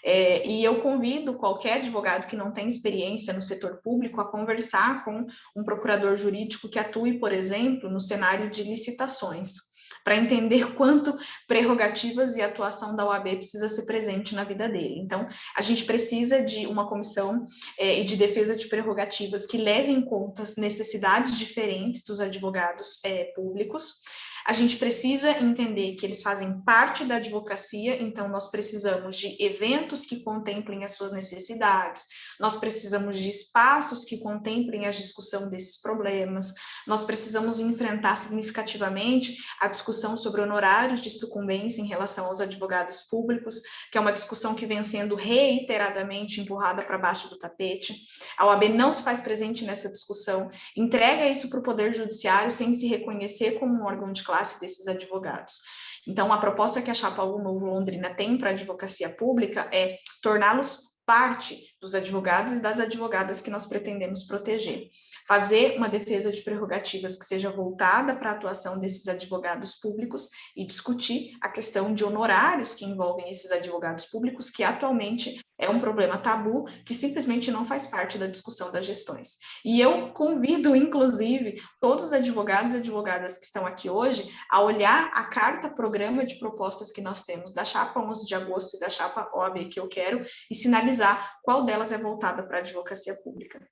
E eu convido qualquer advogado que não tem experiência no setor público a conversar com um procurador jurídico que atue, por exemplo, no cenário de licitações, para entender quanto prerrogativas e atuação da OAB precisa ser presente na vida dele. Então, a gente precisa de uma comissão de defesa de prerrogativas que leve em conta as necessidades diferentes dos advogados públicos. A gente precisa entender que eles fazem parte da advocacia, então nós precisamos de eventos que contemplem as suas necessidades, nós precisamos de espaços que contemplem a discussão desses problemas, nós precisamos enfrentar significativamente a discussão sobre honorários de sucumbência em relação aos advogados públicos, que é uma discussão que vem sendo reiteradamente empurrada para baixo do tapete. A OAB não se faz presente nessa discussão, entrega isso para o Poder Judiciário sem se reconhecer como um órgão de classe desses advogados. Então, a proposta que a Chapa Algo Novo Londrina tem para a advocacia pública é torná-los parte dos advogados e das advogadas que nós pretendemos proteger. Fazer uma defesa de prerrogativas que seja voltada para a atuação desses advogados públicos e discutir a questão de honorários que envolvem esses advogados públicos, que atualmente é um problema tabu, que simplesmente não faz parte da discussão das gestões. E eu convido, inclusive, todos os advogados e advogadas que estão aqui hoje a olhar a carta-programa de propostas que nós temos da Chapa 11 de agosto e da Chapa OAB que eu quero e sinalizar qual delas é voltada para a advocacia pública.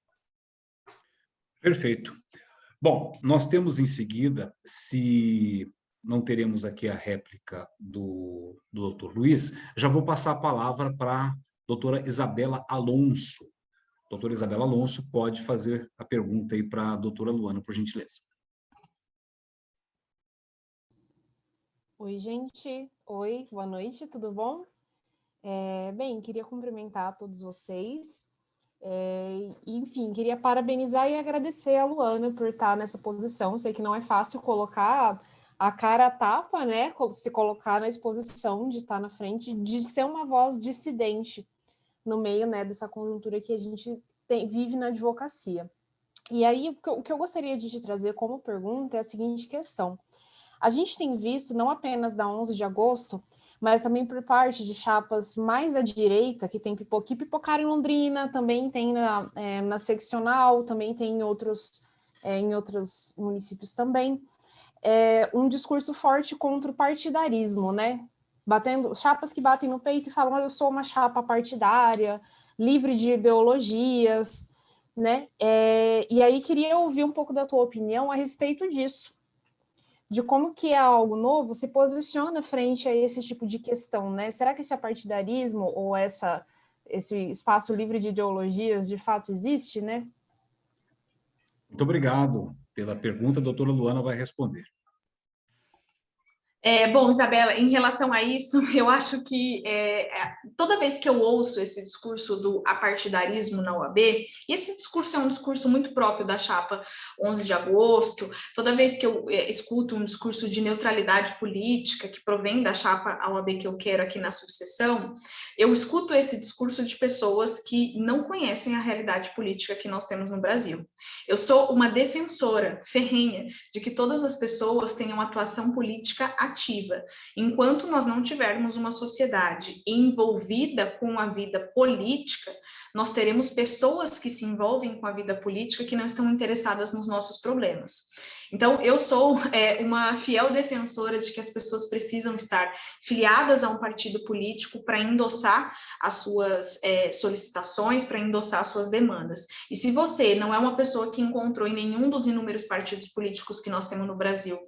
Perfeito. Bom, nós temos em seguida, se não teremos aqui a réplica do doutor Luiz, já vou passar a palavra para a doutora Isabela Alonso. Doutora Isabela Alonso pode fazer a pergunta aí para a doutora Luana, por gentileza. Oi, gente. Oi, boa noite, tudo bom? Bem, queria cumprimentar todos vocês. Enfim, queria parabenizar e agradecer a Luana por estar nessa posição. Sei que não é fácil colocar a cara a tapa, né? Se colocar na exposição de estar na frente, de ser uma voz dissidente no meio, né, dessa conjuntura que a gente vive na advocacia. E aí, o que eu gostaria de te trazer como pergunta é a seguinte questão. A gente tem visto, não apenas da 11 de agosto, mas também por parte de chapas mais à direita, que pipocaram em Londrina, também tem na seccional, também tem em outros municípios também, um discurso forte contra o partidarismo, né? Chapas que batem no peito e falam, eu sou uma chapa partidária, livre de ideologias, né? E aí queria ouvir um pouco da tua opinião a respeito disso, de como que Algo Novo se posiciona frente a esse tipo de questão, né? Será que esse partidarismo ou esse espaço livre de ideologias de fato existe, né? Muito obrigado pela pergunta, a doutora Luana vai responder. Bom, Isabela, em relação a isso, eu acho que toda vez que eu ouço esse discurso do apartidarismo na OAB, e esse discurso é um discurso muito próprio da Chapa 11 de agosto, toda vez que eu escuto um discurso de neutralidade política que provém da Chapa OAB que eu quero aqui na subseção, eu escuto esse discurso de pessoas que não conhecem a realidade política que nós temos no Brasil. Eu sou uma defensora ferrenha de que todas as pessoas tenham atuação política ativa, ativa. Enquanto nós não tivermos uma sociedade envolvida com a vida política, nós teremos pessoas que se envolvem com a vida política que não estão interessadas nos nossos problemas. Então, eu sou uma fiel defensora de que as pessoas precisam estar filiadas a um partido político para endossar as suas solicitações, para endossar as suas demandas. E se você não é uma pessoa que encontrou em nenhum dos inúmeros partidos políticos que nós temos no Brasil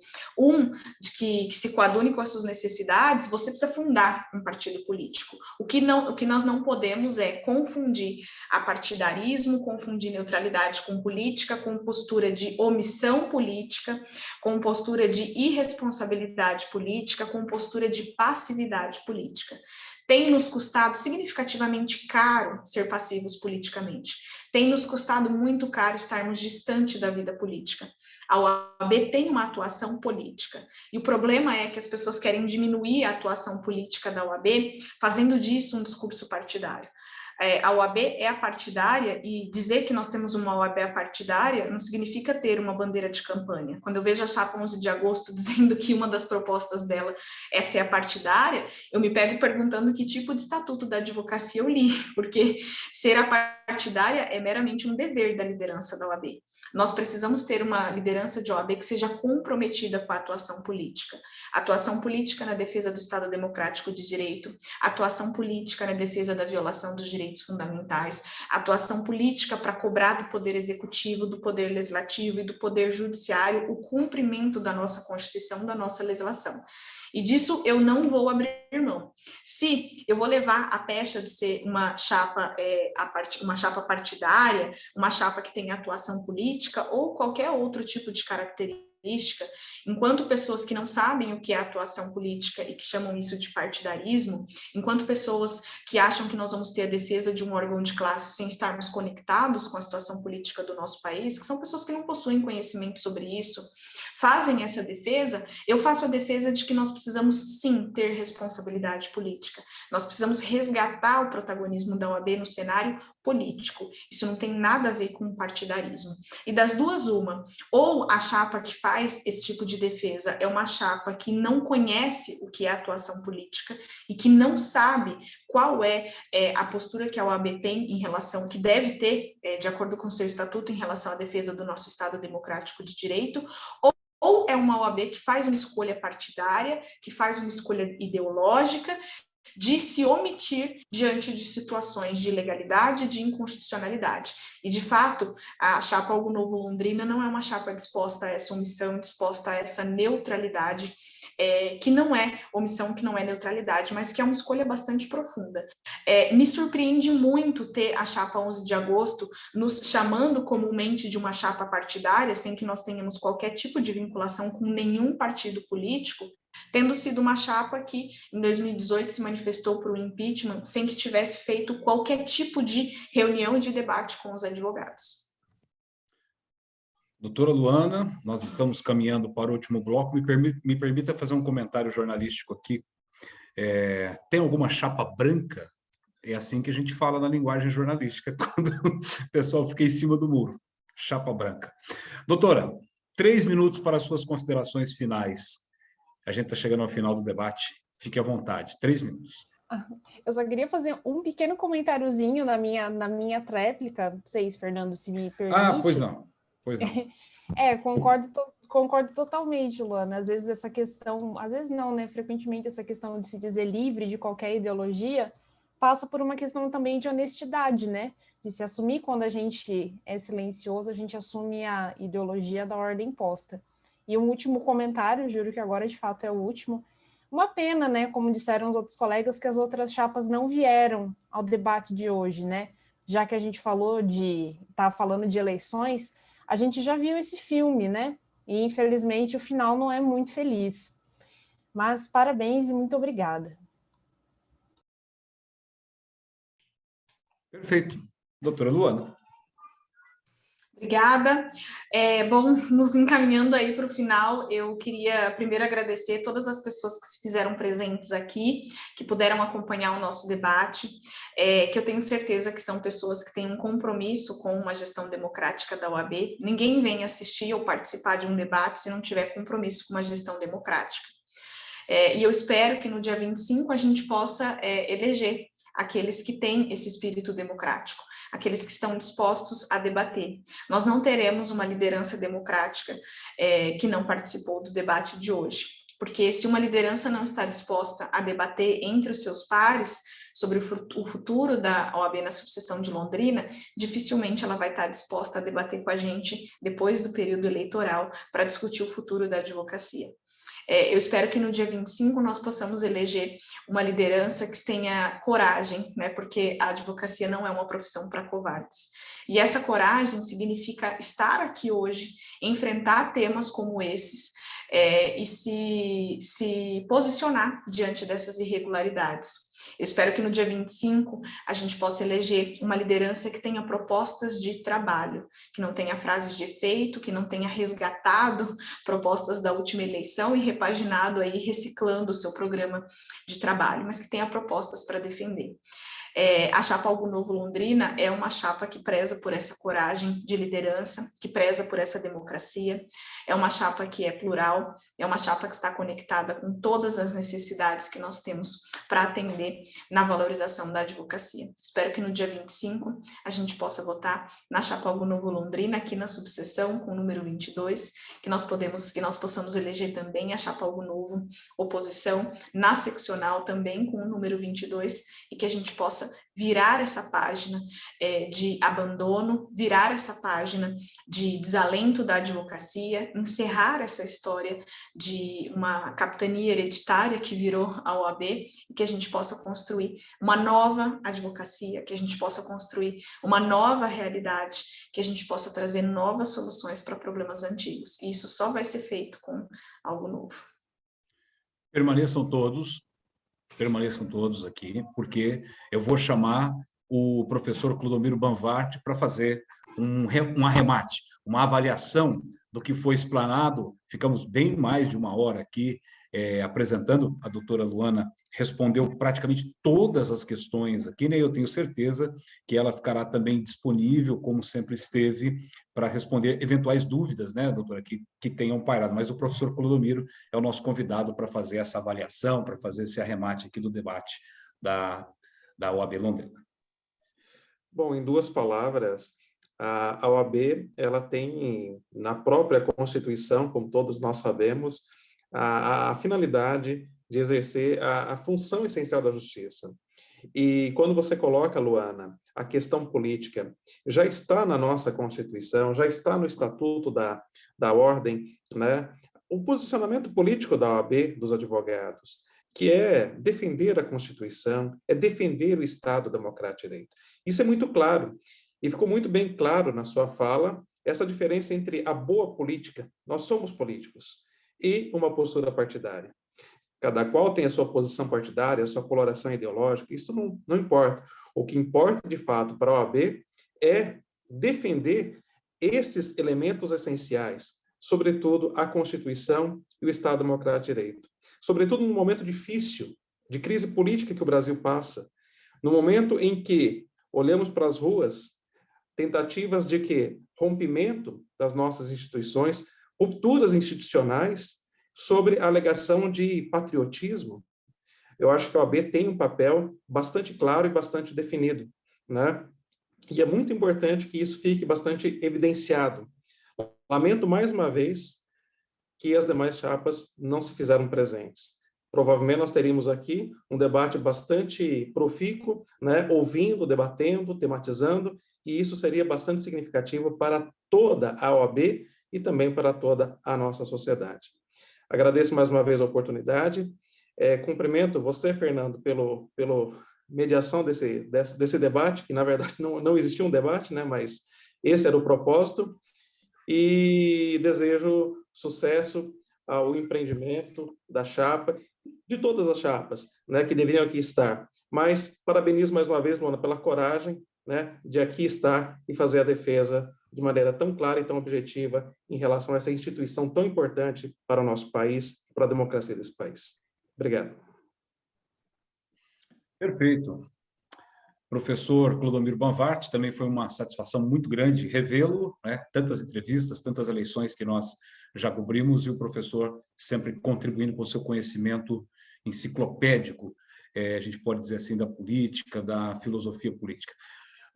que se coadune com as suas necessidades, você precisa fundar um partido político. O que nós não podemos é confundir apartidarismo, confundir neutralidade com política, com postura de omissão política, com postura de irresponsabilidade política, com postura de passividade política. Tem nos custado significativamente caro ser passivos politicamente. Tem nos custado muito caro estarmos distante da vida política. A OAB tem uma atuação política. E o problema é que as pessoas querem diminuir a atuação política da OAB, fazendo disso um discurso partidário. A OAB é apartidária, e dizer que nós temos uma OAB apartidária não significa ter uma bandeira de campanha. Quando eu vejo a chapa 11 de agosto dizendo que uma das propostas dela é ser apartidária, eu me pego perguntando que tipo de estatuto da advocacia eu li, porque ser apartidária é meramente um dever da liderança da OAB. Nós precisamos ter uma liderança de OAB que seja comprometida com a atuação política. Atuação política na defesa do Estado Democrático de Direito, atuação política na defesa da violação dos direitos fundamentais, atuação política para cobrar do Poder Executivo, do Poder Legislativo e do Poder Judiciário o cumprimento da nossa Constituição, da nossa legislação. E disso eu não vou abrir mão. Se eu vou levar a pecha de ser uma chapa partidária, uma chapa que tem atuação política ou qualquer outro tipo de característica, enquanto pessoas que não sabem o que é atuação política e que chamam isso de partidarismo, enquanto pessoas que acham que nós vamos ter a defesa de um órgão de classe sem estarmos conectados com a situação política do nosso país, que são pessoas que não possuem conhecimento sobre isso, fazem essa defesa, eu faço a defesa de que nós precisamos sim ter responsabilidade política, nós precisamos resgatar o protagonismo da OAB no cenário político, isso não tem nada a ver com partidarismo. E das duas, uma, ou a chapa que faz esse tipo de defesa é uma chapa que não conhece o que é atuação política e que não sabe qual é a postura que a OAB tem em relação, que deve ter, de acordo com o seu estatuto, em relação à defesa do nosso Estado Democrático de Direito, ou é uma OAB que faz uma escolha partidária, que faz uma escolha ideológica, de se omitir diante de situações de ilegalidade e de inconstitucionalidade. E, de fato, a chapa Algo Novo Londrina não é uma chapa disposta a essa omissão, disposta a essa neutralidade, que não é omissão, que não é neutralidade, mas que é uma escolha bastante profunda. Me surpreende muito ter a chapa 11 de agosto nos chamando comumente de uma chapa partidária, sem que nós tenhamos qualquer tipo de vinculação com nenhum partido político, tendo sido uma chapa que, em 2018, se manifestou por um impeachment sem que tivesse feito qualquer tipo de reunião de debate com os advogados. Doutora Luana, nós estamos caminhando para o último bloco. Me permita fazer um comentário jornalístico aqui. Tem alguma chapa branca? É assim que a gente fala na linguagem jornalística, quando o pessoal fica em cima do muro. Chapa branca. Doutora, 3 minutos para as suas considerações finais. A gente está chegando ao final do debate. Fique à vontade. 3 minutos. Eu só queria fazer um pequeno comentáriozinho na minha tréplica. Não sei, Fernando, se me permite. Pois não. Pois não. Concordo totalmente, Luana. Às vezes essa questão, às vezes não, né? Frequentemente essa questão de se dizer livre de qualquer ideologia passa por uma questão também de honestidade, né? De se assumir quando a gente é silencioso, a gente assume a ideologia da ordem posta. E um último comentário, juro que agora de fato é o último. Uma pena, né, como disseram os outros colegas, que as outras chapas não vieram ao debate de hoje, né? Já que a gente tá falando de eleições, a gente já viu esse filme, né? E infelizmente o final não é muito feliz. Mas parabéns e muito obrigada. Perfeito. Doutora Luana. Obrigada. Bom, nos encaminhando aí para o final, eu queria primeiro agradecer todas as pessoas que se fizeram presentes aqui, que puderam acompanhar o nosso debate, que eu tenho certeza que são pessoas que têm um compromisso com uma gestão democrática da OAB. Ninguém vem assistir ou participar de um debate se não tiver compromisso com uma gestão democrática. E eu espero que no dia 25 a gente possa eleger aqueles que têm esse espírito democrático, aqueles que estão dispostos a debater. Nós não teremos uma liderança democrática que não participou do debate de hoje, porque se uma liderança não está disposta a debater entre os seus pares sobre o futuro da OAB na subseção de Londrina, dificilmente ela vai estar disposta a debater com a gente depois do período eleitoral para discutir o futuro da advocacia. Eu espero que no dia 25 nós possamos eleger uma liderança que tenha coragem, né, porque a advocacia não é uma profissão para covardes. E essa coragem significa estar aqui hoje, enfrentar temas como esses, e se posicionar diante dessas irregularidades. Eu espero que no dia 25 a gente possa eleger uma liderança que tenha propostas de trabalho, que não tenha frases de efeito, que não tenha resgatado propostas da última eleição e repaginado aí, reciclando o seu programa de trabalho, mas que tenha propostas para defender. A chapa Algo Novo Londrina é uma chapa que preza por essa coragem de liderança, que preza por essa democracia, é uma chapa que é plural, é uma chapa que está conectada com todas as necessidades que nós temos para atender na valorização da advocacia. Espero que no dia 25 a gente possa votar na chapa Algo Novo Londrina, aqui na subseção, com o número 22, que nós possamos eleger também a chapa Algo Novo Oposição, na seccional também com o número 22, e que a gente possa virar essa página de abandono, virar essa página de desalento da advocacia, encerrar essa história de uma capitania hereditária que virou a OAB, e que a gente possa construir uma nova advocacia, que a gente possa construir uma nova realidade, que a gente possa trazer novas soluções para problemas antigos. E isso só vai ser feito com algo novo. Permaneçam todos aqui, porque eu vou chamar o professor Clodomiro Banvart para fazer um arremate, uma avaliação do que foi explanado. Ficamos bem mais de uma hora aqui apresentando. A doutora Luana respondeu praticamente todas as questões aqui, né? Eu tenho certeza que ela ficará também disponível, como sempre esteve, para responder eventuais dúvidas, né, doutora, que tenham pairado. Mas o professor Clodomiro é o nosso convidado para fazer essa avaliação, para fazer esse arremate aqui do debate da OAB Londrina. Bom, em duas palavras, a OAB ela tem na própria Constituição, como todos nós sabemos, a finalidade de exercer a função essencial da justiça. E quando você coloca, Luana, a questão política, já está na nossa Constituição, já está no Estatuto da Ordem, né? O posicionamento político da OAB, dos advogados, que é defender a Constituição, é defender o Estado democrático de direito. Isso é muito claro, e ficou muito bem claro na sua fala, essa diferença entre a boa política, nós somos políticos, e uma postura partidária. Cada qual tem a sua posição partidária, a sua coloração ideológica, isso não importa. O que importa, de fato, para a OAB é defender estes elementos essenciais, sobretudo a Constituição e o Estado Democrático de Direito. Sobretudo num momento difícil, de crise política que o Brasil passa, no momento em que olhamos para as ruas, tentativas de que rompimento das nossas instituições, rupturas institucionais, sobre a alegação de patriotismo, eu acho que a OAB tem um papel bastante claro e bastante definido, né? E é muito importante que isso fique bastante evidenciado. Lamento mais uma vez que as demais chapas não se fizeram presentes. Provavelmente nós teríamos aqui um debate bastante profícuo, né? Ouvindo, debatendo, tematizando, e isso seria bastante significativo para toda a OAB e também para toda a nossa sociedade. Agradeço mais uma vez a oportunidade. Cumprimento você, Fernando, pelo mediação desse debate, que na verdade não existia um debate, né, mas esse era o propósito, e desejo sucesso ao empreendimento da chapa, de todas as chapas, né, que deveriam aqui estar. Mas parabenizo mais uma vez, Luana, pela coragem, né, de aqui estar e fazer a defesa de maneira tão clara e tão objetiva em relação a essa instituição tão importante para o nosso país, para a democracia desse país. Obrigado. Perfeito. Professor Clodomiro Banvart, também foi uma satisfação muito grande revê-lo, né? Tantas entrevistas, tantas eleições que nós já cobrimos, e o professor sempre contribuindo com o seu conhecimento enciclopédico, a gente pode dizer assim, da política, da filosofia política.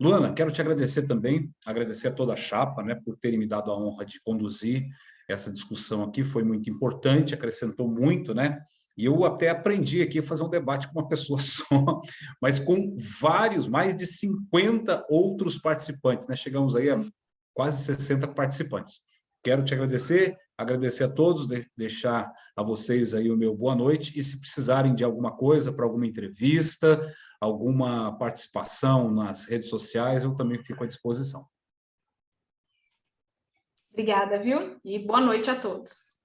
Luana, quero te agradecer também, agradecer a toda a chapa, né, por terem me dado a honra de conduzir essa discussão aqui, foi muito importante, acrescentou muito, né? E eu até aprendi aqui a fazer um debate com uma pessoa só, mas com vários, mais de 50 outros participantes, né? Chegamos aí a quase 60 participantes. Quero te agradecer, agradecer a todos, deixar a vocês aí o meu boa noite, e se precisarem de alguma coisa, para alguma entrevista, alguma participação nas redes sociais, eu também fico à disposição. Obrigada, viu? E boa noite a todos.